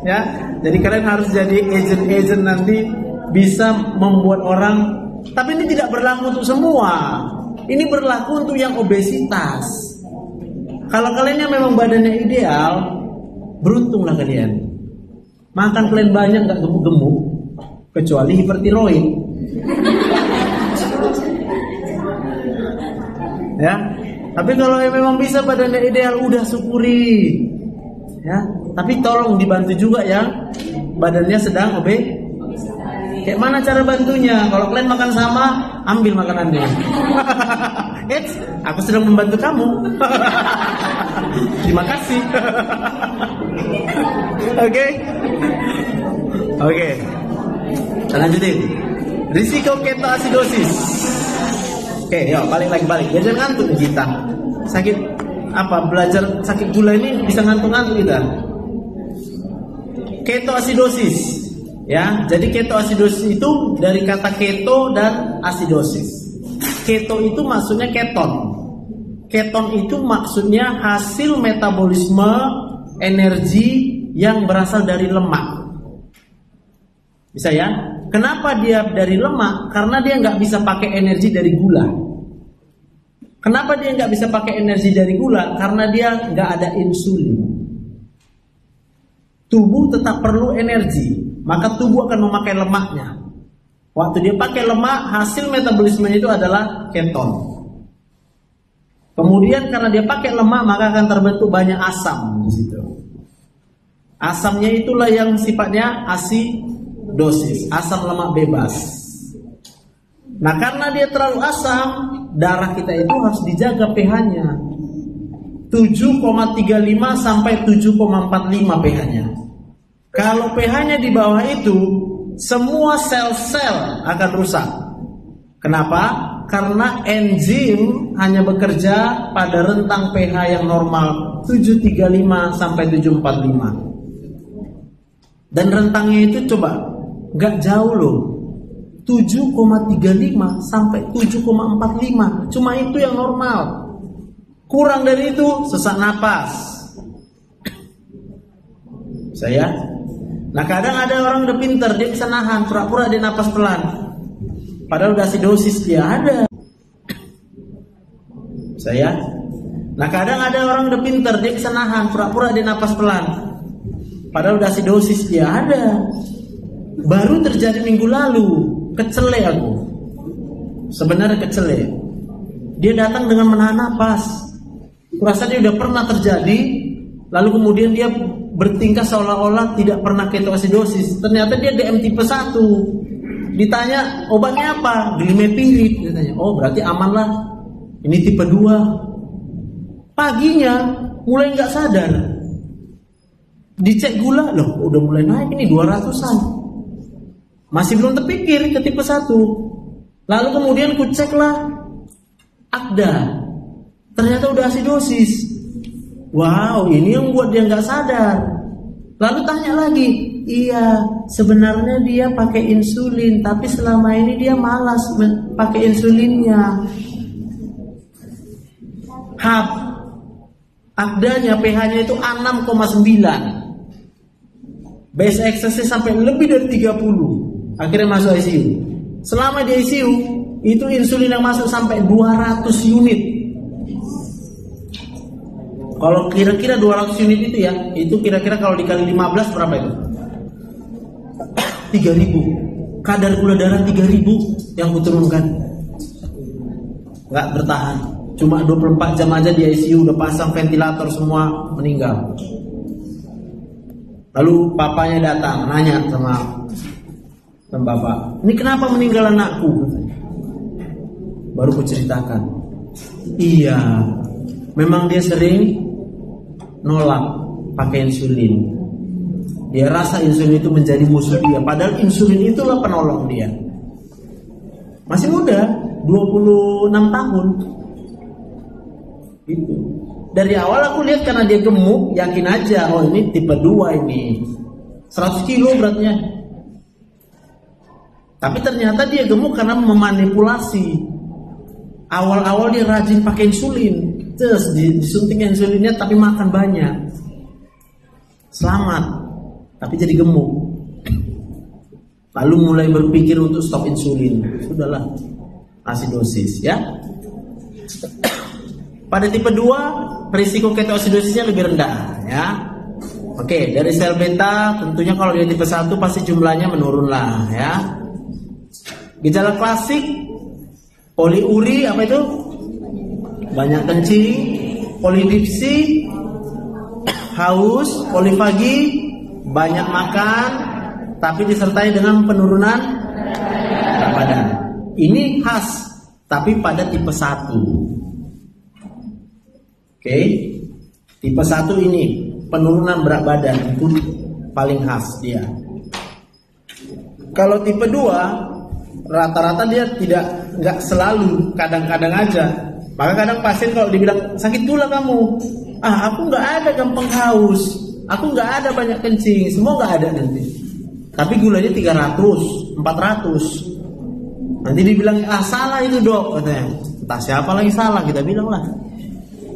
Ya, jadi kalian harus jadi agent nanti bisa membuat orang. Tapi ini tidak berlaku untuk semua. Ini berlaku untuk yang obesitas. Kalau kalian yang memang badannya ideal, beruntunglah kalian. Makan kalian banyak gak gemuk-gemuk, kecuali hipertiroid. Ya, tapi kalau yang memang bisa badannya ideal, udah syukuri. Ya, tapi tolong dibantu juga ya, badannya sedang obes. Kayak mana cara bantunya? Kalau kalian makan sama, ambil makanannya. Aku sedang membantu kamu. Terima kasih. Oke. Lanjutin. Risiko ketoasidosis. Oke, yuk balik. Ya, jangan ngantuk kita. Sakit apa? Belajar sakit gula ini bisa ngantuk-ngantuk kita. Ketoasidosis. Ya, jadi ketoasidosis itu dari kata keto dan asidosis. Keto itu maksudnya keton. Keton itu maksudnya hasil metabolisme energi yang berasal dari lemak. Bisa ya? Kenapa dia dari lemak? Karena dia nggak bisa pakai energi dari gula. Kenapa dia nggak bisa pakai energi dari gula? Karena dia nggak ada insulin. Tubuh tetap perlu energi, maka tubuh akan memakai lemaknya. Waktu dia pakai lemak, hasil metabolismenya itu adalah keton. Kemudian karena dia pakai lemak, maka akan terbentuk banyak asam di situ. Asamnya itulah yang sifatnya asidosis, asam lemak bebas. Nah, karena dia terlalu asam, darah kita itu harus dijaga pH-nya. 7,35 sampai 7,45 pH-nya. Kalau pH-nya di bawah itu, semua sel-sel akan rusak. Kenapa? Karena enzim hanya bekerja pada rentang pH yang normal 735 sampai 745. Dan rentangnya itu coba gak jauh loh, 7,35 sampai 7,45. Cuma itu yang normal. Kurang dari itu sesak napas. Nah, kadang ada orang udah pinter, dia bisa nahan, pura-pura dia napas pelan. Padahal udah asidosis dia ada. Nah, kadang ada orang udah pinter, dia bisa nahan, pura-pura dia napas pelan. Padahal udah asidosis dia ada. Baru terjadi minggu lalu, kecele aku. Sebenarnya kecele. Dia datang dengan menahan napas. Kurasa dia udah pernah terjadi, lalu kemudian dia bertingkah seolah-olah tidak pernah ketoasidosis. Ternyata dia DM tipe 1. Ditanya obatnya apa? Glimepirid. Ditanya, oh berarti aman lah. Ini tipe 2. Paginya mulai nggak sadar. Dicek gula, loh udah mulai naik ini 200-an. Masih belum terpikir ke tipe 1. Lalu kemudian ku ceklah Akda. Ternyata udah asidosis. Wow, ini yang buat dia nggak sadar. Lalu tanya lagi, iya sebenarnya dia pakai insulin, tapi selama ini dia malas pakai insulinnya. Hab Akdanya pH-nya itu 6,9. base excessnya sampai lebih dari 30. Akhirnya masuk ICU. Selama di ICU, itu insulin yang masuk sampai 200 unit. Kalau kira-kira 200 unit itu ya, itu kira-kira kalau dikali 15 berapa itu? 3000. Kadar gula darah 3000 yang kuturunkan. Nggak bertahan. Cuma 24 jam aja di ICU, udah pasang ventilator semua, meninggal. Lalu papanya datang, nanya sama bapak, ini kenapa meninggal anakku? Baru kuceritakan. Iya, memang dia sering nolak pakai insulin. Dia rasa insulin itu menjadi musuh dia, padahal insulin itulah penolong dia. Masih muda, 26 tahun. Gitu. Dari awal aku lihat karena dia gemuk, yakin aja, oh ini tipe 2 ini. 100 kilo beratnya. Tapi ternyata dia gemuk karena memanipulasi. Awal-awal dia rajin pakai insulin, terus disuntik insulinnya tapi makan banyak. Selamat, tapi jadi gemuk. Lalu mulai berpikir untuk stop insulin. Sudahlah, asidosis ya. Pada tipe 2, risiko ketoasidosisnya lebih rendah ya. Oke, dari sel beta tentunya kalau dia tipe 1 pasti jumlahnya menurun lah ya. Gejala klasik poliuri apa itu? Banyak kencing, polidipsi, haus, polifagi, banyak makan, tapi disertai dengan penurunan berat badan. Ini khas, tapi pada tipe 1. Oke, tipe 1 ini penurunan berat badan itu paling khas dia. Kalau tipe 2 rata-rata dia nggak selalu, kadang-kadang aja. Maka kadang pasien kalau dibilang sakit gula kamu, aku nggak ada gampang haus, aku nggak ada banyak kencing, semua nggak ada nanti. Tapi gulanya 300, 400. Nanti dibilang salah itu dok katanya. Entah siapa lagi salah, kita bilang lah.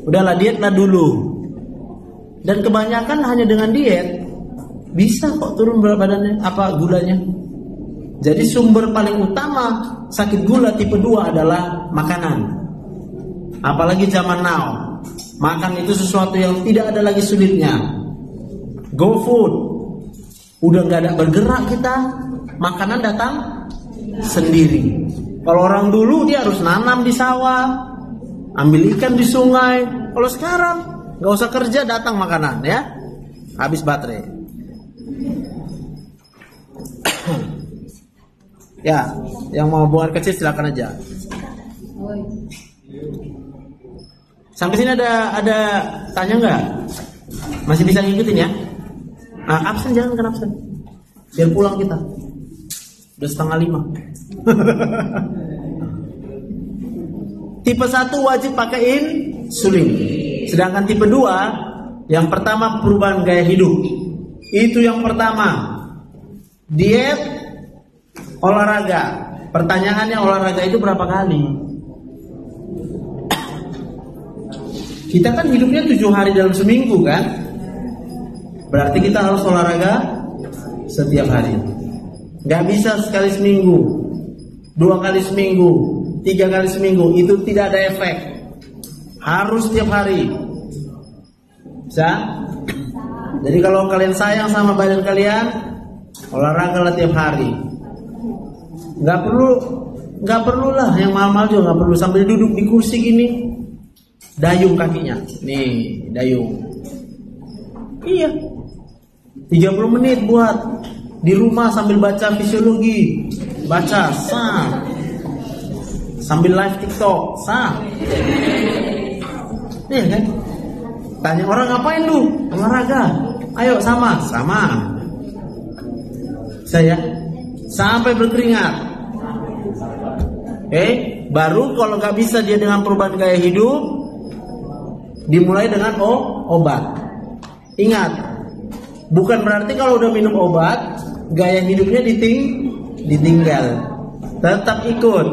Udahlah dietlah dulu. Dan kebanyakan hanya dengan diet bisa kok turun berat badannya, gulanya. Jadi sumber paling utama sakit gula tipe 2 adalah makanan. Apalagi zaman now, makan itu sesuatu yang tidak ada lagi sulitnya. Go food. Udah gak ada bergerak kita, makanan datang sendiri. Kalau orang dulu dia harus nanam di sawah, ambil ikan di sungai. Kalau sekarang nggak usah kerja, datang makanan ya, habis baterai. Ya, yang mau buang air kecil silakan aja. Sampai sini ada tanya nggak? Masih bisa ngikutin ya? Absen jangan kan absen. Biar pulang kita. Udah 4:30. Tipe 1 wajib pakai insulin. Sedangkan tipe 2, yang pertama perubahan gaya hidup. Itu yang pertama. Diet, olahraga. Pertanyaannya olahraga itu berapa kali? Kita kan hidupnya 7 hari dalam seminggu kan? Berarti kita harus olahraga setiap hari. Gak bisa sekali seminggu, 2 kali seminggu, 3 kali seminggu, itu tidak ada efek. Harus setiap hari. Bisa? Jadi kalau kalian sayang sama badan kalian, olahraga tiap hari. Nggak perlu lah yang mahal-mahal juga nggak perlu. Sambil duduk di kursi gini, dayung kakinya. Nih, dayung. Iya. 30 menit buat di rumah sambil baca fisiologi, baca sambil live TikTok, iya kan? Tanya orang ngapain lu? Olahraga. Ayo sama. Saya sampai berkeringat. Baru kalau nggak bisa dia dengan perubahan gaya hidup, dimulai dengan obat. Ingat, bukan berarti kalau udah minum obat gaya hidupnya ditinggal. Tetap ikut.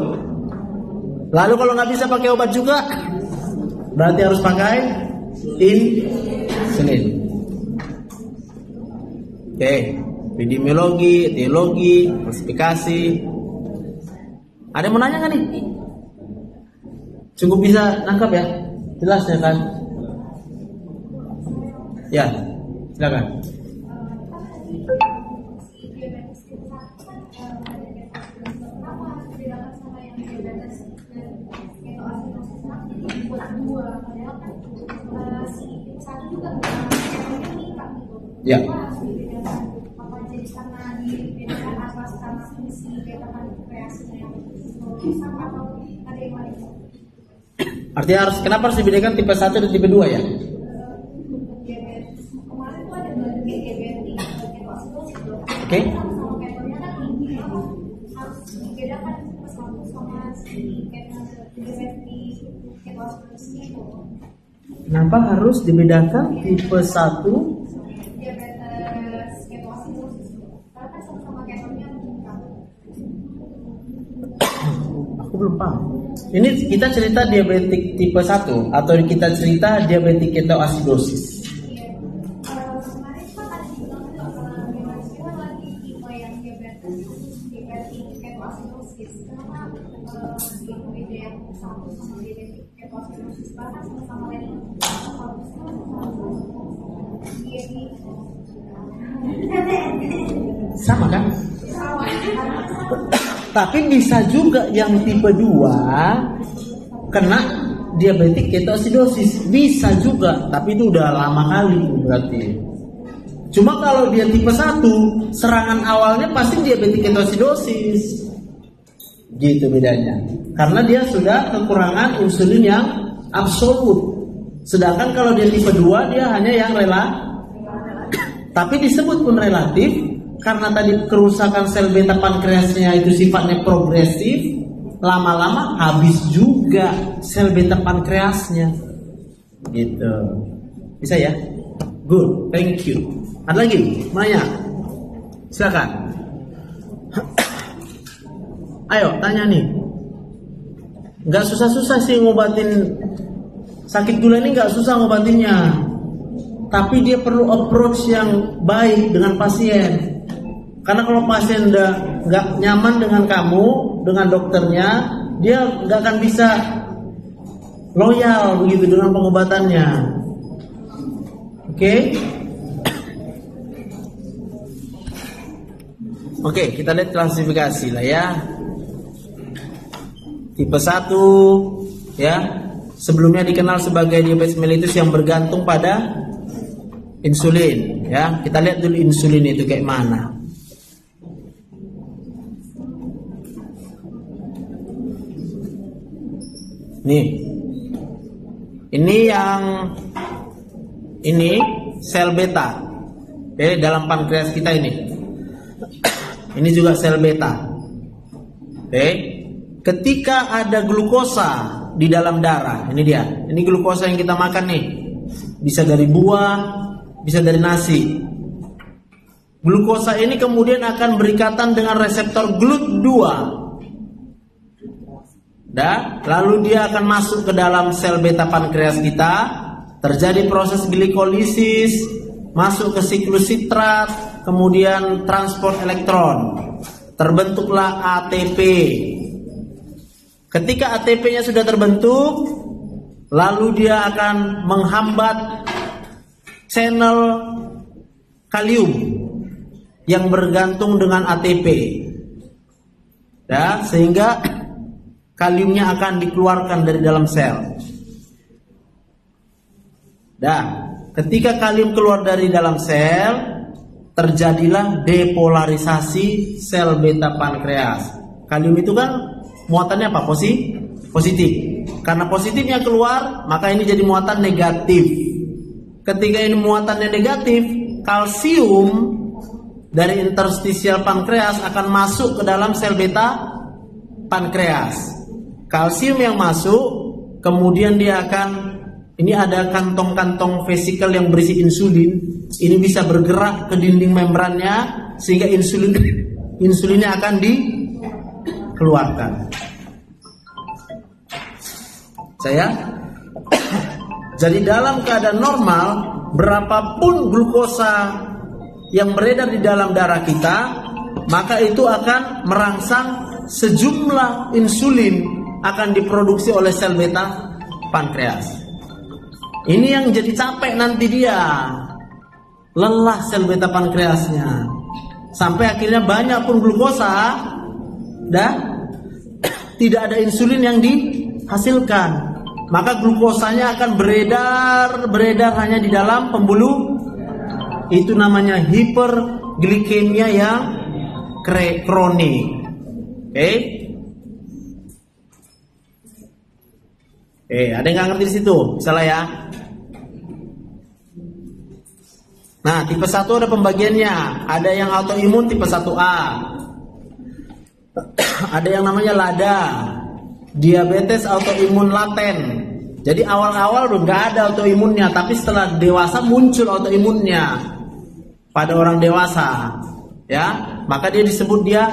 Lalu kalau nggak bisa pakai obat juga, berarti harus pakai insulin. epidemiologi, etiologi, klasifikasi. Ada yang mau nanya nggak nih? Cukup bisa nangkap ya? Jelas ya kan? Ya, silakan. Ya. Artinya harus, kenapa harus dibedakan tipe 1 dan tipe 2 ya? Oke. Kenapa harus dibedakan tipe 1? Aku belum paham. Ini kita cerita diabetik tipe 1 atau kita cerita diabetik ketoasidosis? Sama kan? Tapi bisa juga yang tipe 2 kena diabetik ketoasidosis, bisa juga, tapi itu udah lama kali berarti. Cuma kalau dia tipe 1, serangan awalnya pasti diabetik ketoasidosis. Gitu bedanya. Karena dia sudah kekurangan insulin yang absolut. Sedangkan kalau dia tipe 2, dia hanya yang tapi disebut pun relatif karena tadi kerusakan sel beta pankreasnya itu sifatnya progresif, lama-lama habis juga sel beta pankreasnya. Gitu. Bisa ya? Good, thank you. Ada lagi? Banyak. Silakan. Ayo, tanya nih. Nggak susah-susah sih ngobatin sakit gula ini, nggak susah ngobatinnya. Tapi dia perlu approach yang baik dengan pasien. Karena kalau pasien udah nggak nyaman dengan kamu, dengan dokternya, dia nggak akan bisa loyal begitu dengan pengobatannya. Oke? Oke, kita lihat klasifikasi lah ya. Tipe 1 ya, sebelumnya dikenal sebagai diabetes mellitus yang bergantung pada insulin ya. Kita lihat dulu insulin itu kayak mana. Nih. Ini sel beta. Oke, dalam pankreas kita ini. Ini juga sel beta. Oke. Ketika ada glukosa di dalam darah, ini dia. Ini glukosa yang kita makan nih. Bisa dari buah, bisa dari nasi. Glukosa ini kemudian akan berikatan dengan reseptor GLUT2. Lalu dia akan masuk ke dalam sel beta pankreas kita, terjadi proses glikolisis, masuk ke siklus sitrat, kemudian transport elektron. Terbentuklah ATP. Ketika ATP-nya sudah terbentuk, lalu dia akan menghambat channel kalium yang bergantung dengan ATP, ya, sehingga kaliumnya akan dikeluarkan dari dalam sel. Ketika kalium keluar dari dalam sel, terjadilah depolarisasi sel beta pankreas. Kalium itu kan muatannya apa? Positif. Karena positifnya keluar, maka ini jadi muatan negatif. Ketika ini muatannya negatif, kalsium dari interstisial pankreas akan masuk ke dalam sel beta pankreas. Kalsium yang masuk, kemudian dia akan, ini ada kantong-kantong vesikel yang berisi insulin. Ini bisa bergerak ke dinding membrannya sehingga insulinnya akan dikeluarkan. Jadi dalam keadaan normal, berapapun glukosa yang beredar di dalam darah kita, maka itu akan merangsang sejumlah insulin akan diproduksi oleh sel beta pankreas. Ini yang jadi capek nanti dia, lelah sel beta pankreasnya, sampai akhirnya banyak pun glukosa dan tidak ada insulin yang dihasilkan. Maka glukosanya akan beredar hanya di dalam pembuluh. Itu namanya hiperglikemia yang kronik. Oke? Ada yang nggak ngerti di situ? Salah ya. Nah, tipe 1 ada pembagiannya. Ada yang autoimun tipe 1A. Ada yang namanya LADA, diabetes autoimun laten. Jadi awal-awal udah nggak ada autoimunnya, tapi setelah dewasa muncul autoimunnya pada orang dewasa, ya. Maka dia disebut dia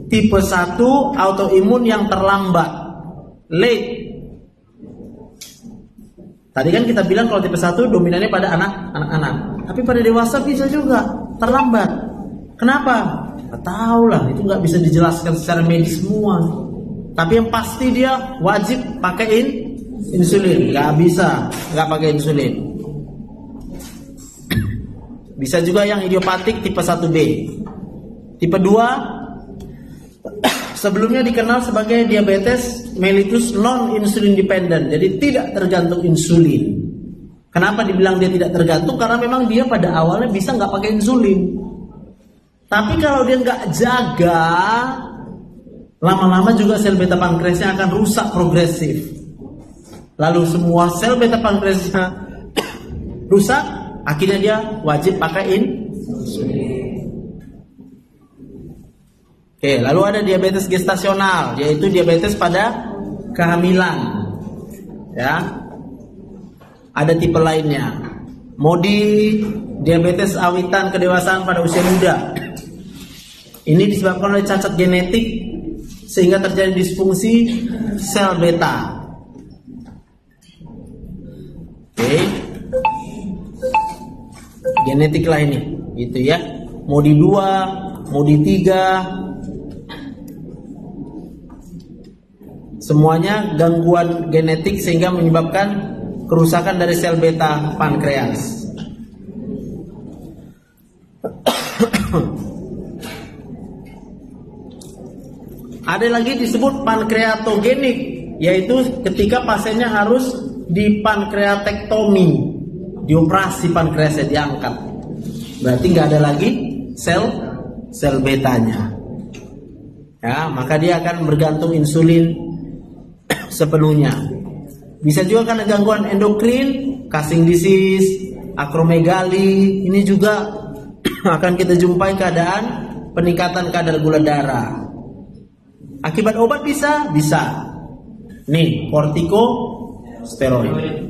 tipe 1 autoimun yang terlambat, late. Tadi kan kita bilang kalau tipe 1 dominannya pada anak-anak, tapi pada dewasa bisa juga terlambat. Kenapa? Nggak tahu lah, itu nggak bisa dijelaskan secara medis semua. Tapi yang pasti dia wajib pakai insulin, nggak bisa nggak pakai insulin. Bisa juga yang idiopatik tipe 1B. Tipe 2 sebelumnya dikenal sebagai diabetes mellitus non insulin dependent, jadi tidak tergantung insulin. Kenapa dibilang dia tidak tergantung? Karena memang dia pada awalnya bisa nggak pakai insulin. Tapi kalau dia nggak jaga, lama-lama juga sel beta pankreasnya akan rusak progresif. Lalu semua sel beta pankreasnya rusak, akhirnya dia wajib pakai insulin. Oke, lalu ada diabetes gestasional, yaitu diabetes pada kehamilan. Ya. Ada tipe lainnya. MODY, diabetes awitan kedewasaan pada usia muda. Ini disebabkan oleh cacat genetik sehingga terjadi disfungsi sel beta. Oke. Genetik lah ini, gitu ya. MODY 2, MODY 3. Semuanya gangguan genetik sehingga menyebabkan kerusakan dari sel beta pankreas. Ada lagi disebut pankreatogenik, yaitu ketika pasiennya harus dipankreatektomi, dioperasi pankreasnya diangkat. Berarti nggak ada lagi sel betanya. Ya, maka dia akan bergantung insulin sepenuhnya. Bisa juga karena gangguan endokrin, Cushing disease, akromegali. Ini juga akan kita jumpai keadaan peningkatan kadar gula darah. Akibat obat bisa. Nih, kortikosteroid.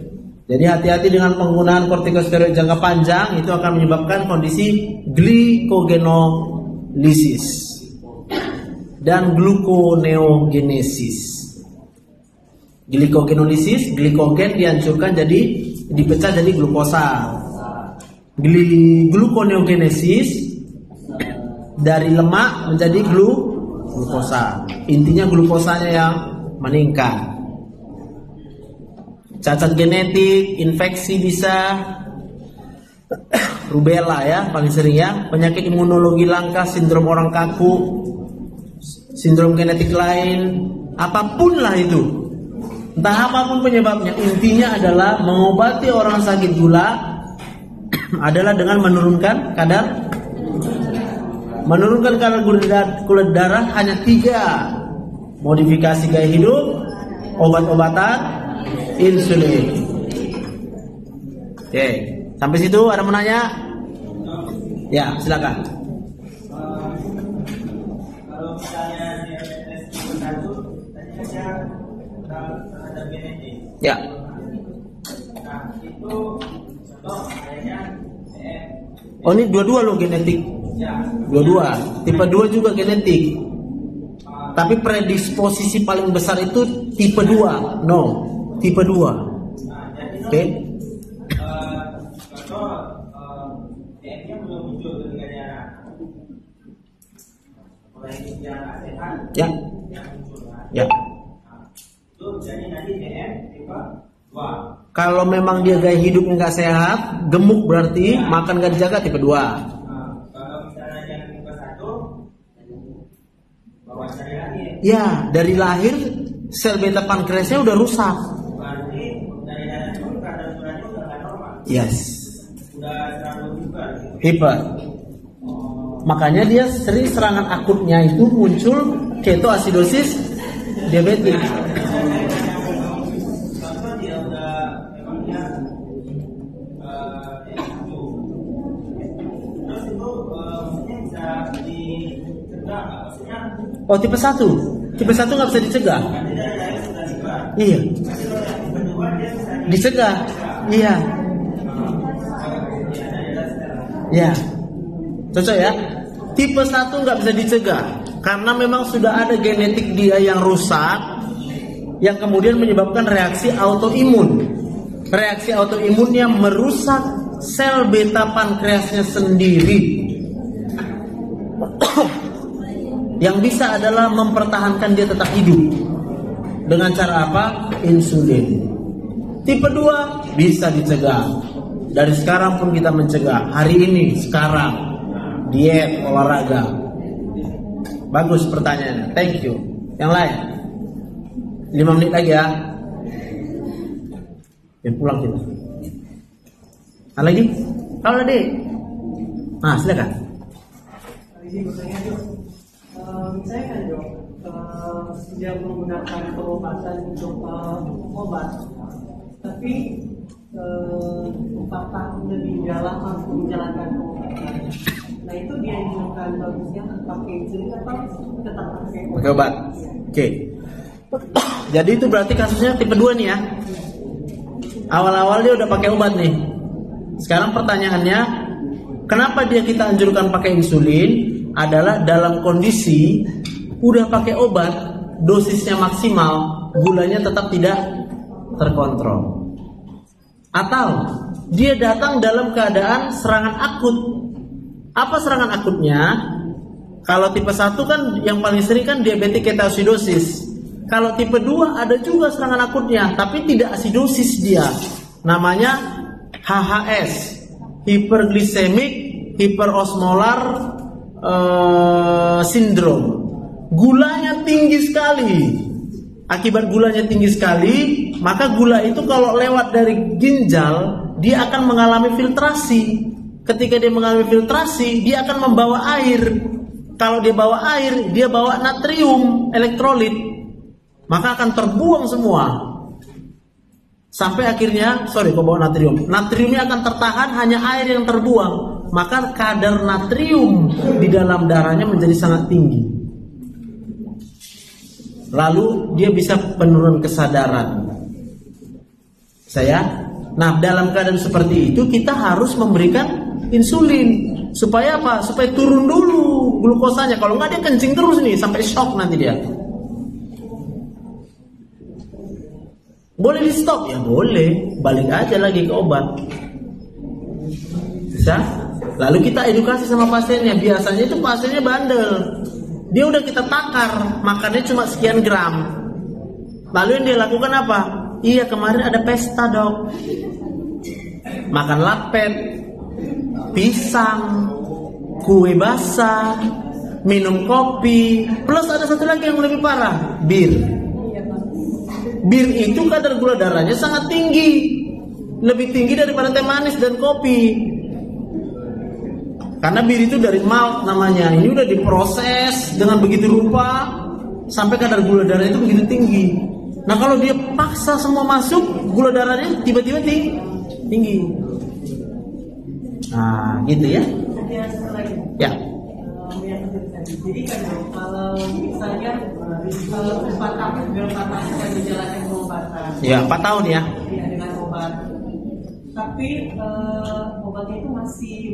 Jadi hati-hati dengan penggunaan kortikosteroid jangka panjang, itu akan menyebabkan kondisi glikogenolysis dan gluconeogenesis. Glikogenolysis, glikogen dihancurkan jadi dipecah jadi glukosa. Gluconeogenesis dari lemak menjadi glukosa. Intinya glukosanya yang meningkat. Cacat genetik, infeksi bisa, rubella ya paling sering ya, penyakit imunologi langka, sindrom orang kaku, sindrom genetik lain, apapun lah itu. Entah apapun penyebabnya, intinya adalah mengobati orang sakit gula adalah dengan menurunkan kadar gula darah hanya 3: modifikasi gaya hidup, obat-obatan, insulin. Oke, sampai situ ada mau nanya? Ya, silakan. Kalau misalnya diabetes tipe 1, tadi saya terhadap genetik. Ya. Nah, itu contoh kayaknya Oh, ini dua-dua loh genetik. ya. Dua-dua. Tipe 2 juga genetik. Tapi predisposisi paling besar itu tipe 2. No, tipe 2. Nah, jadi Oke. contoh DNA belum muncul ketika yang nggak sehat Ya. yang muncul kan. Ya. Nah, itu jadi nanti DM tipe 2. Kalau memang dia gaya hidupnya nggak sehat, gemuk berarti makan nggak dijaga tipe 2. Nah, kalau misalnya yang tipe 1 bawa cari lagi Ya, dari lahir sel beta pankreasnya udah rusak. berarti dari darah itu kadar gulanya udah nggak normal, Yes. udah terlalu juga gitu. Hiper. Makanya dia sering serangan akutnya itu muncul ketoasidosis diabetes. Contoh dia udah memang dia itu terus itu maksudnya bisa dicegah nggak, maksudnya Oh, tipe 1. Tipe 1 nggak bisa dicegah. nanti dari lain sudah dicegah, Iya, tapi kalau yang tipe 2 dia bisa dicegah. Iya. Ya. Cocok ya? Tipe 1 nggak bisa dicegah karena memang sudah ada genetik dia yang rusak yang kemudian menyebabkan reaksi autoimun. Reaksi autoimunnya merusak sel beta pankreasnya sendiri. Yang bisa adalah mempertahankan dia tetap hidup. Dengan cara apa? Insulin. Tipe 2 bisa dicegah. Dari sekarang pun kita mencegah. Hari ini, sekarang. Diet, olahraga. Bagus pertanyaannya. Thank you. Yang lain? 5 menit lagi ya. Pulang kita. Ada lagi? Kalau ada. Nah, silakan. Misalnya kan dok, dia menggunakan pengobatan untuk obat, tapi 4 tahun lebih lama untuk menjalankan pengobatan. Nah itu dia dianjurkan bagusnya pakai insulin atau tetap pakai obat? Oke. Jadi itu berarti kasusnya tipe 2 nih ya. Awal-awal dia udah pakai obat nih. Sekarang pertanyaannya, kenapa dia kita anjurkan pakai insulin? Adalah dalam kondisi udah pakai obat, dosisnya maksimal, gulanya tetap tidak terkontrol. Atau dia datang dalam keadaan serangan akut. Apa serangan akutnya? Kalau tipe 1 kan yang paling sering kan diabetes ketoasidosis. Kalau tipe 2 ada juga serangan akutnya, tapi tidak asidosis dia. Namanya HHS, hiperglikemik hiperosmolar sindrom. Gulanya tinggi sekali. Akibat gulanya tinggi sekali, maka gula itu kalau lewat dari ginjal, dia akan mengalami filtrasi. Ketika dia mengalami filtrasi, dia akan membawa air. Kalau dia bawa air, dia bawa natrium elektrolit, maka akan terbuang semua. Sampai akhirnya, kok bawa natrium? Natriumnya akan tertahan, hanya air yang terbuang. Maka kadar natrium di dalam darahnya menjadi sangat tinggi. Lalu dia bisa penurunan kesadaran. Nah dalam keadaan seperti itu kita harus memberikan insulin. Supaya apa? Supaya turun dulu glukosanya. Kalau nggak dia kencing terus nih sampai shock nanti dia. Boleh di stop? Ya boleh. Balik aja lagi ke obat. Bisa? Lalu kita edukasi sama pasiennya. Biasanya itu pasiennya bandel. Dia udah kita takar, makannya cuma sekian gram. Lalu yang dia lakukan apa? Iya kemarin ada pesta dok. Makan lapet, pisang, kue basah, minum kopi. Plus ada satu lagi yang lebih parah, bir. Bir itu kadar gula darahnya sangat tinggi. Lebih tinggi daripada teh manis dan kopi. Karena bir itu dari malt namanya. Ini udah diproses dengan begitu rupa sampai kadar gula darah itu begitu tinggi. Nah kalau dia paksa semua masuk, gula darahnya tiba-tiba tinggi. Nah gitu ya. Ya. Jadi kan kalau misalnya 4 tahun kita menjalankan pengobatan. Ya 4 tahun ya. Iya dengan obat. Tapi obatnya itu masih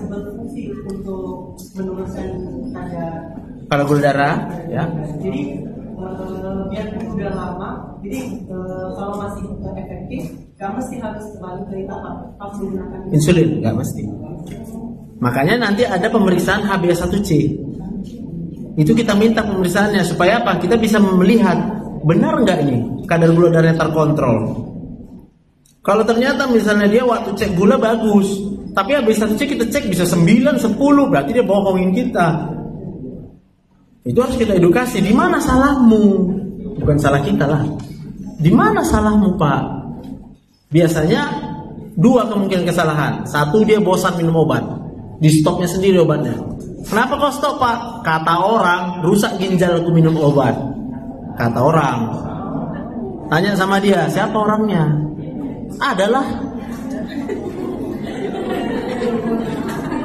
berfungsi untuk menurunkan kadar gula darah, ya. Jadi biarpun udah lama, jadi kalau masih efektif, nggak mesti harus kembali ke tahap menggunakan insulin, nggak mesti. Makanya nanti ada pemeriksaan HbA1c. Itu kita minta pemeriksaannya supaya apa? Kita bisa melihat benar nggak ini kadar gula darahnya terkontrol. Kalau ternyata misalnya dia waktu cek gula bagus, tapi habis satu cek kita cek bisa 9, 10, berarti dia bohongin kita. Itu harus kita edukasi. Di mana salahmu? Bukan salah kita lah. Di mana salahmu, Pak? Biasanya dua kemungkinan kesalahan. Satu, dia bosan minum obat, di stopnya sendiri obatnya. Kenapa kau stop, Pak? Kata orang, rusak ginjal aku minum obat. Kata orang. Tanya sama dia, siapa orangnya? Adalah.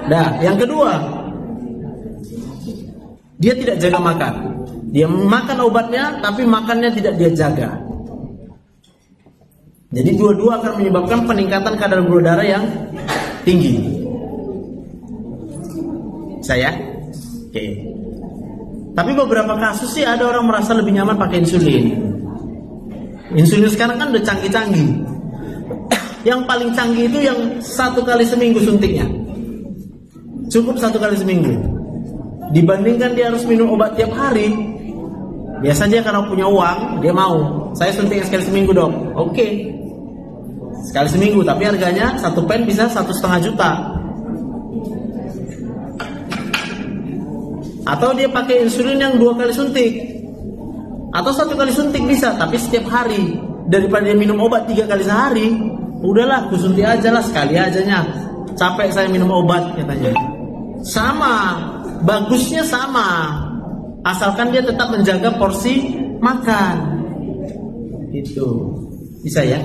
Nah, yang kedua, dia tidak jaga makan. Dia makan obatnya, tapi makannya tidak dia jaga. Jadi dua-dua akan menyebabkan peningkatan kadar gula darah yang tinggi. Saya? Oke. Tapi beberapa kasus sih ada orang merasa lebih nyaman pakai insulin. Insulin sekarang kan udah canggih-canggih. Yang paling canggih itu yang 1 kali seminggu suntiknya. Cukup 1 kali seminggu. Dibandingkan dia harus minum obat tiap hari. Biasanya kalau punya uang, dia mau. Saya suntik sekali seminggu, Dok. Oke. Sekali seminggu, tapi harganya 1 pen bisa 1,5 juta. Atau dia pakai insulin yang 2 kali suntik. Atau 1 kali suntik bisa, tapi setiap hari. Daripada dia minum obat 3 kali sehari, udahlah, aku suntik aja lah, sekali ajanya. Capek saya minum obat, katanya. Sama, bagusnya sama. Asalkan dia tetap menjaga porsi makan. Itu bisa ya.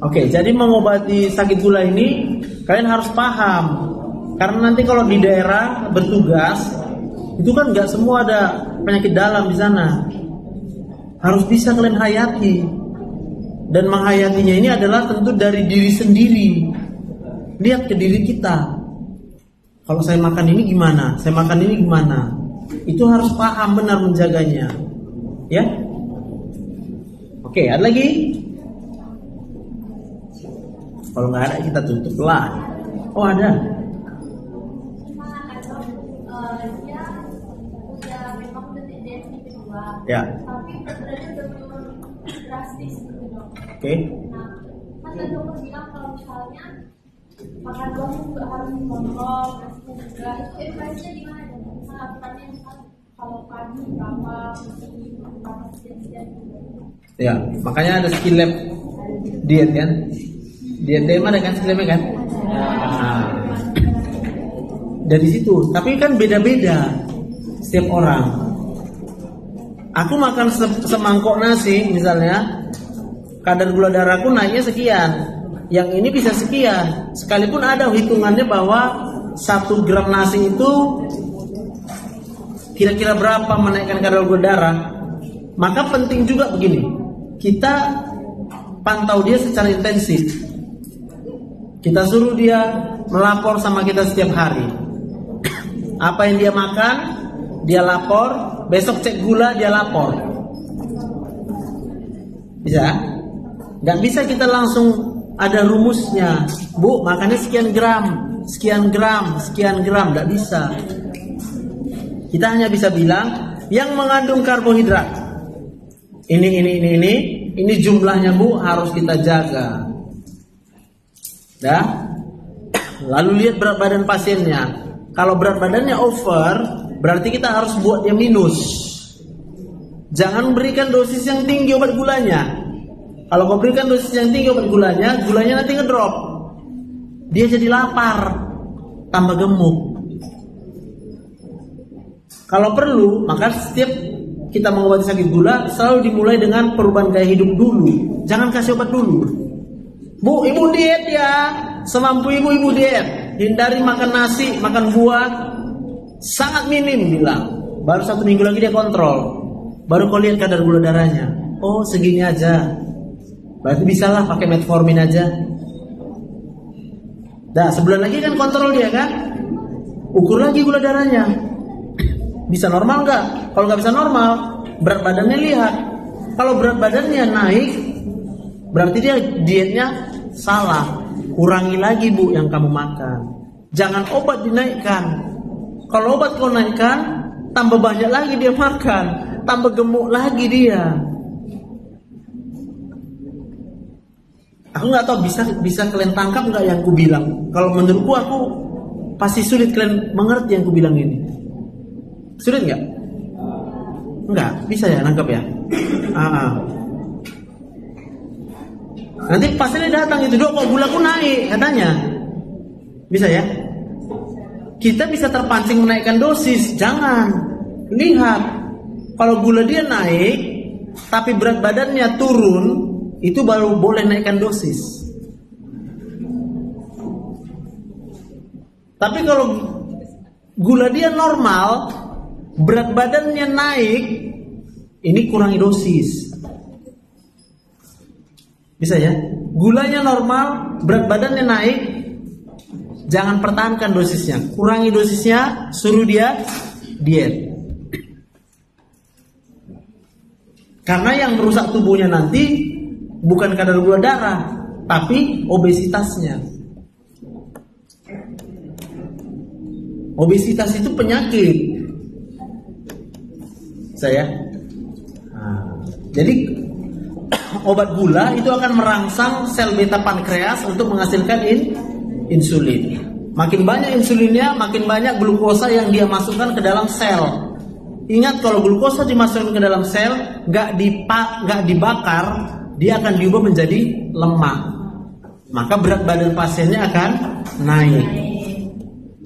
Oke, jadi mengobati sakit gula ini kalian harus paham. Karena nanti kalau di daerah bertugas, itu kan nggak semua ada penyakit dalam di sana. Harus bisa kalian hayati. Dan menghayatinya ini adalah tentu dari diri sendiri. Lihat ke diri kita. Kalau saya makan ini gimana? Saya makan ini gimana? Itu harus paham benar menjaganya. Ya? Oke, ada lagi? Kalau nggak ada kita tutup lah. Oh, ada. Ya. Tapi beratnya udah turun drastis gitu, Dok. Oke. Nah, kan tadi dokter bilang kalau misalnya makan buah juga harus dikontrol, nasinya juga. Itu advice-nya gimana, Dok? Misalnya aturannya misalnya kalau pagi berapa, berapa sekian gitu. Ya, makanya ada skill lab diet kan? Diet DM ada kan skill lab kan? Nah, dari situ. Tapi kan beda-beda setiap orang. Aku makan semangkok nasi misalnya, kadar gula darahku naiknya sekian, yang ini bisa sekian. Sekalipun ada hitungannya bahwa 1 gram nasi itu kira-kira berapa menaikkan kadar gula darah. Maka penting juga begini, kita pantau dia secara intensif. Kita suruh dia melapor sama kita setiap hari. Apa yang dia makan, dia lapor. Besok cek gula, dia lapor. Bisa? Gak bisa kita langsung ada rumusnya. Bu, makannya sekian gram, sekian gram, sekian gram. Gak bisa. Kita hanya bisa bilang yang mengandung karbohidrat. Ini jumlahnya, Bu, harus kita jaga. Dah? Lalu lihat berat badan pasiennya. Kalau berat badannya over, berarti kita harus buat dia minus. Jangan berikan dosis yang tinggi obat gulanya. Kalau kau berikan dosis yang tinggi obat gulanya nanti ngedrop. Dia jadi lapar, tambah gemuk. Kalau perlu, maka setiap kita mengobati sakit gula selalu dimulai dengan perubahan gaya hidup dulu. Jangan kasih obat dulu. Bu, ibu diet ya. Semampu ibu diet. Hindari makan nasi, makan buah. Sangat minim bilang. Baru 1 minggu lagi dia kontrol. Baru kau lihat kadar gula darahnya. Oh, segini aja. Berarti bisalah pakai metformin aja. Dah, sebulan lagi kan kontrol dia kan. Ukur lagi gula darahnya. Bisa normal nggak? Kalau nggak bisa normal, berat badannya lihat. Kalau berat badannya naik, berarti dia dietnya salah. Kurangi lagi, Bu, yang kamu makan. Jangan obat dinaikkan. Kalau obat kau naikkan, tambah banyak lagi dia makan, tambah gemuk lagi dia. Aku nggak tahu bisa kalian tangkap nggak yang ku bilang. Kalau menurutku aku pasti sulit kalian mengerti yang ku bilang ini. Sulit nggak? Enggak, bisa ya nangkap ya. Nanti pasiennya datang itu, dok kok gulaku naik katanya. Bisa ya? Kita bisa terpancing menaikkan dosis. Jangan. Lihat, kalau gula dia naik, tapi berat badannya turun, itu baru boleh naikkan dosis. Tapi kalau gula dia normal, berat badannya naik, ini kurangi dosis. Bisa ya? Gulanya normal, berat badannya naik, jangan pertahankan dosisnya, kurangi dosisnya, suruh dia diet. Karena yang merusak tubuhnya nanti bukan kadar gula darah, tapi obesitasnya. Obesitas itu penyakit. Jadi obat gula itu akan merangsang sel beta pankreas untuk menghasilkan insulin. Makin banyak insulinnya, makin banyak glukosa yang dia masukkan ke dalam sel. Ingat, kalau glukosa dimasukkan ke dalam sel, nggak dibakar, dia akan diubah menjadi lemak. Maka berat badan pasiennya akan naik.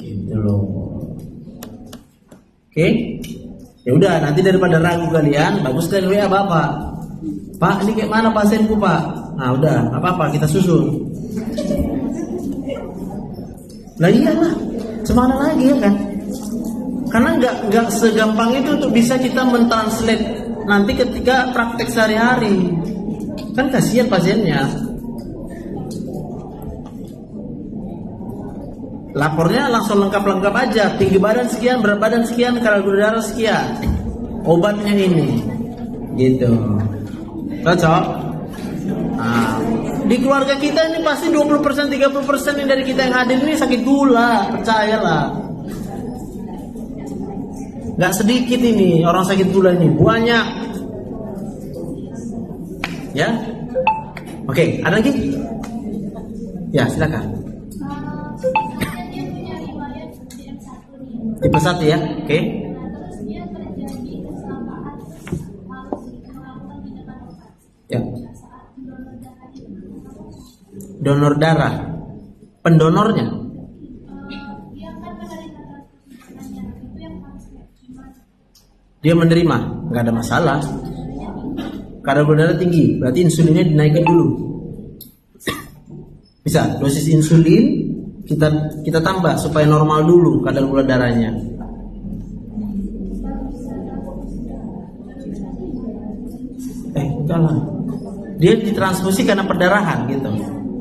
Gitu loh. Oke? Ya udah, nanti daripada ragu kalian, bagus kalian WA Bapak. Pak, ini kayak mana pasienku, Pak? Nah, udah, apa-apa, kita susun. Lah iyalah, semana lagi ya kan? Karena nggak segampang itu untuk bisa kita mentranslate nanti ketika praktek sehari-hari. Kan kasihan pasiennya. Lapornya langsung lengkap-lengkap aja. Tinggi badan sekian, berat badan sekian, kadar gula darah sekian, obatnya ini, gitu. Cocok? Nah, di keluarga kita ini pasti 20%, 30% yang dari kita yang hadir ini sakit gula, percayalah. Gak sedikit ini orang sakit gula ini, banyak. Ya, oke, ada lagi? Ya, silakan. Tipe 1 ya, oke. Ya. Donor darah, pendonornya. Dia menerima, nggak ada masalah. Kadar gula darah tinggi, berarti insulinnya dinaikkan dulu. Bisa, dosis insulin kita tambah supaya normal dulu kadar gula darahnya. Enggak lah. Dia ditransfusi karena perdarahan gitu.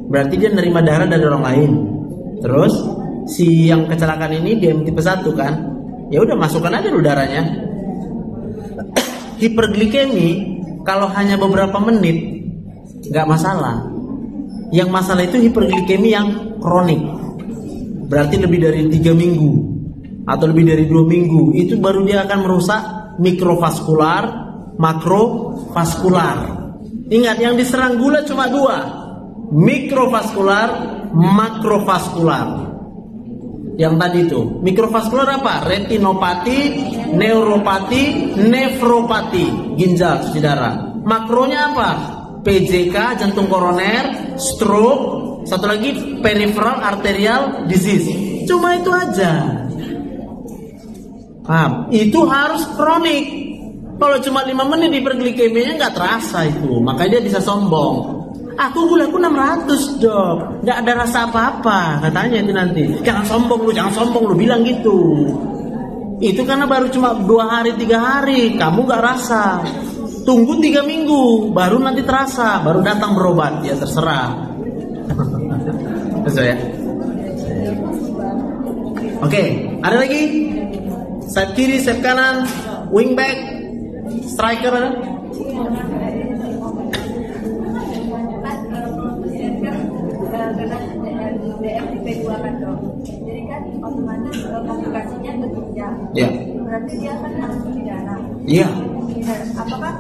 Berarti dia nerima darah dari orang lain. Terus si yang kecelakaan ini dia tipe 1 kan? Ya udah masukkan aja dulu darahnya. Hiperglikemi kalau hanya beberapa menit nggak masalah. Yang masalah itu hiperglikemi yang kronik. Berarti lebih dari 3 minggu atau lebih dari 2 minggu, itu baru dia akan merusak mikrovaskular, makrovaskular. Ingat, yang diserang gula cuma 2, mikrovaskular, makrovaskular. Yang tadi itu, mikrovaskular apa? Retinopati, neuropati, nefropati, ginjal, cuci darah. Makronya apa? PJK, jantung koroner, stroke, satu lagi peripheral arterial disease. Cuma itu aja. Paham? Itu harus kronik. Kalau cuma 5 menit hiperglikemianya nggak terasa itu. Makanya dia bisa sombong. Aku gulaku 600 dok, nggak ada rasa apa-apa katanya itu nanti. Jangan sombong lu, bilang gitu. Itu karena baru cuma 2 hari 3 hari, kamu nggak rasa. Tunggu 3 minggu, baru nanti terasa, baru datang berobat. Ya terserah. Betul ya. Oke, ada lagi? Sayap kiri, sayap kanan, wingback, striker ada? Jadi kan otomatis komplikasinya ke ginjal. Ya. berarti dia kan harus pidana. Iya. Apakah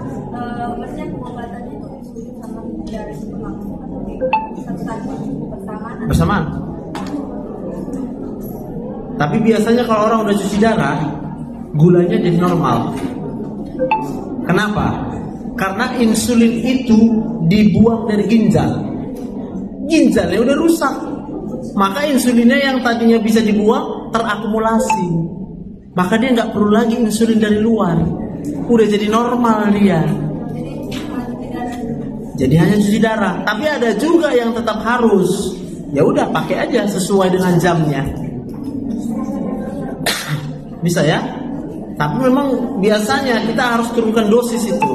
maksudnya pengobatannya itu insulin sama dari langsung atau bersamaan? Bersamaan. Tapi biasanya kalau orang udah cuci darah, gulanya jadi normal. Kenapa? Karena insulin itu dibuang dari ginjal. Ginjalnya udah rusak. Maka insulinnya yang tadinya bisa dibuang terakumulasi. Maka dia nggak perlu lagi insulin dari luar. Udah jadi normal dia. Jadi hanya cuci darah. Tapi ada juga yang tetap harus. Ya udah pakai aja sesuai dengan jamnya. Bisa ya? Tapi memang biasanya kita harus turunkan dosis itu.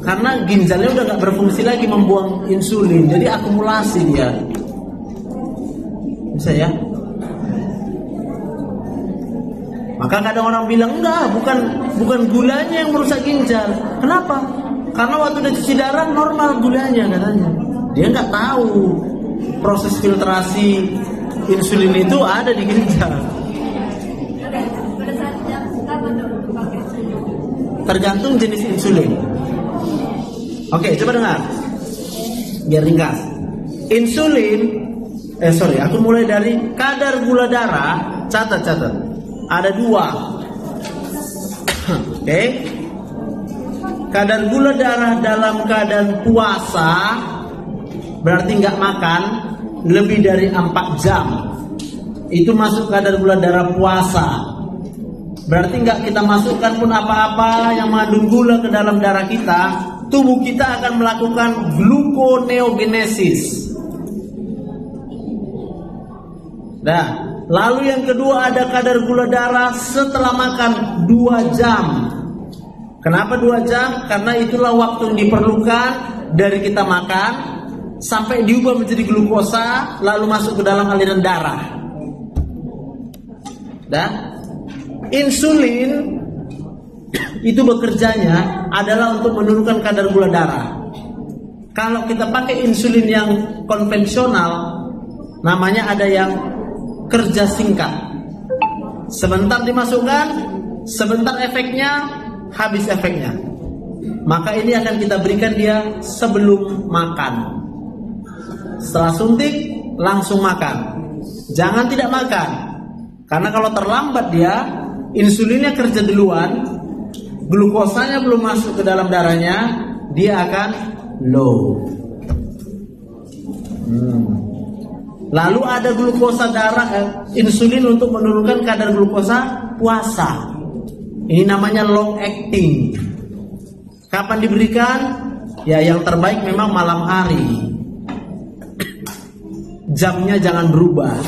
Karena ginjalnya udah gak berfungsi lagi membuang insulin. Jadi akumulasi dia. Bisa ya? Maka kadang orang bilang, enggak, bukan gulanya yang merusak ginjal. Kenapa? Karena waktu udah cuci darah normal gulanya katanya. Dia gak tahu proses filtrasi insulin itu ada di ginjal. Tergantung jenis insulin. Oke, coba dengar. Biar ringkas. Insulin, aku mulai dari kadar gula darah. Catat. Ada 2. Oke. Kadar gula darah dalam keadaan puasa berarti nggak makan lebih dari 4 jam. Itu masuk kadar gula darah puasa. Berarti nggak kita masukkan pun apa-apa yang mengandung gula ke dalam darah kita, tubuh kita akan melakukan gluconeogenesis. Nah, lalu yang kedua ada kadar gula darah setelah makan 2 jam. Kenapa 2 jam? Karena itulah waktu yang diperlukan dari kita makan sampai diubah menjadi glukosa lalu masuk ke dalam aliran darah. Dah. Insulin itu bekerjanya adalah untuk menurunkan kadar gula darah. Kalau kita pakai insulin yang konvensional, namanya ada yang kerja singkat. Sebentar dimasukkan, sebentar efeknya, habis efeknya. Maka ini akan kita berikan dia sebelum makan. Setelah suntik, langsung makan. Jangan tidak makan. Karena kalau terlambat dia, insulinnya kerja duluan, glukosanya belum masuk ke dalam darahnya, dia akan low. Lalu ada glukosa darah, insulin untuk menurunkan kadar glukosa puasa. Ini namanya long acting. Kapan diberikan? Ya yang terbaik memang malam hari. Jamnya jangan berubah,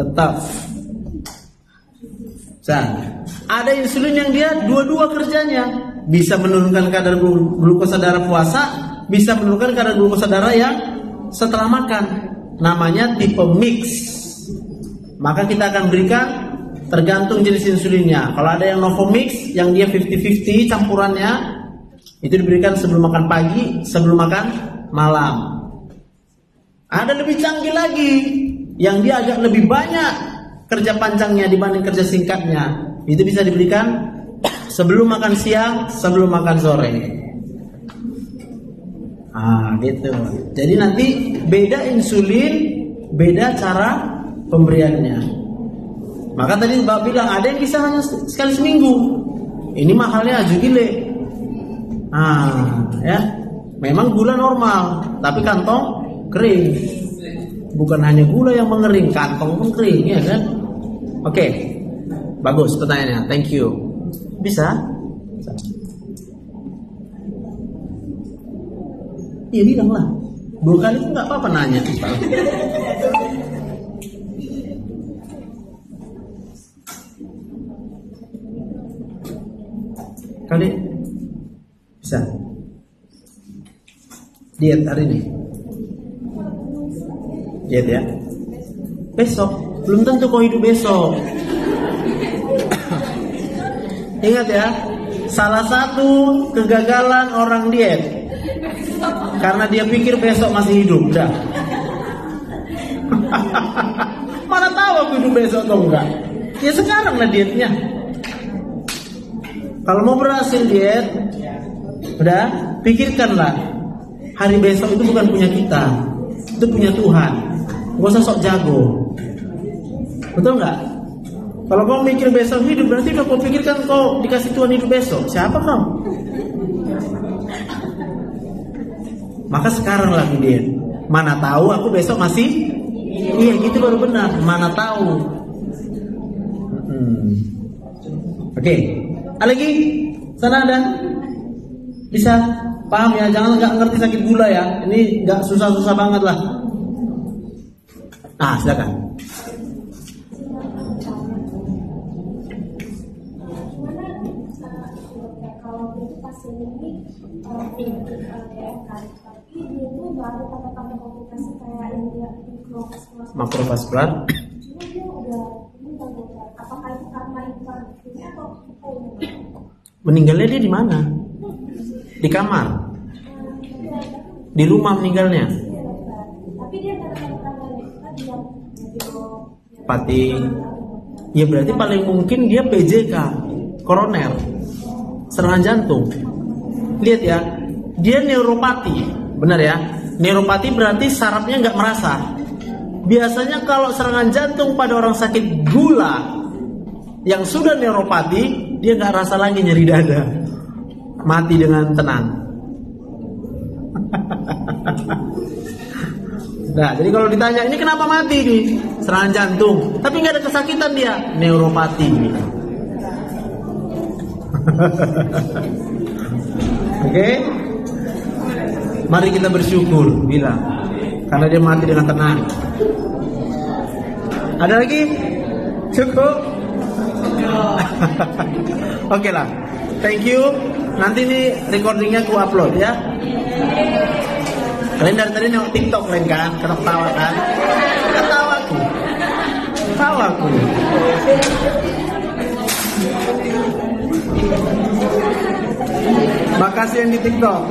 tetap. Ada insulin yang dia dua-dua kerjanya, bisa menurunkan kadar glukosa darah puasa, bisa menurunkan kadar glukosa darah yang setelah makan. Namanya tipe mix. Maka kita akan berikan tergantung jenis insulinnya. Kalau ada yang Novomix yang dia 50-50 campurannya, itu diberikan sebelum makan pagi, sebelum makan malam. Ada lebih canggih lagi yang dia agak lebih banyak kerja panjangnya dibanding kerja singkatnya. Itu bisa diberikan sebelum makan siang, sebelum makan sore. Gitu. Jadi nanti beda insulin, beda cara pemberiannya. Maka tadi Mbak bilang ada yang bisa hanya sekali seminggu. Ini mahalnya gile. Ya. Memang gula normal, tapi kantong kering. Bukan hanya gula yang mengering, kantong pun kering, ya kan? Oke, bagus pertanyaannya. Thank you. Bisa? Iya bilang lah. 2 kali itu nggak apa-apa nanya. Kali bisa. Diet hari ini. Diet ya. Besok belum tentu kau hidup besok. Ingat ya, salah satu kegagalan orang diet karena dia pikir besok masih hidup. Udah. Mana tahu aku hidup besok atau enggak. Ya sekarang lah dietnya. Kalau mau berhasil diet, udah pikirkanlah hari besok itu bukan punya kita, itu punya Tuhan. Gak usah sok jago, betul nggak? Kalau kau mikir besok hidup, berarti udah kau pikirkan kau dikasih Tuhan hidup besok. Siapa kau? Maka sekarang lagi diet. Mana tahu aku besok masih? Iya gitu baru benar. Mana tahu? Oke. Ada lagi? Sana ada? Bisa? Paham ya? Jangan nggak ngerti sakit gula ya. Ini nggak susah-susah banget lah. Nah, silakan. Kalau itu pasien ini tapi dia itu nggak ada tanda-tanda komplikasi kayak yang dia Makrovaskular. Cuma dia udah meninggal, apakah itu karena infeksi atau Meninggalnya dia di mana? Di kamar? Di rumah meninggalnya? tapi dia nggak ada tanda-tanda tadi yang Pating. Ya berarti paling mungkin dia PJK, koroner, serangan jantung. Lihat ya, dia neuropati, benar ya? Neuropati berarti sarafnya nggak merasa. Biasanya kalau serangan jantung pada orang sakit gula yang sudah neuropati, dia nggak rasa lagi nyeri dada, mati dengan tenang. Nah, jadi kalau ditanya ini kenapa mati nih? Serangan jantung, tapi nggak ada kesakitan dia, neuropati. Oke? Mari kita bersyukur, bilang, karena dia mati dengan tenang. Ada lagi? Cukup? Oke lah. Thank you. Nanti ini recordingnya aku upload ya. Kalian dari tadi nengok TikTok kalian kan? Ketawa kan? Ketawa aku. Makasih yang di TikTok.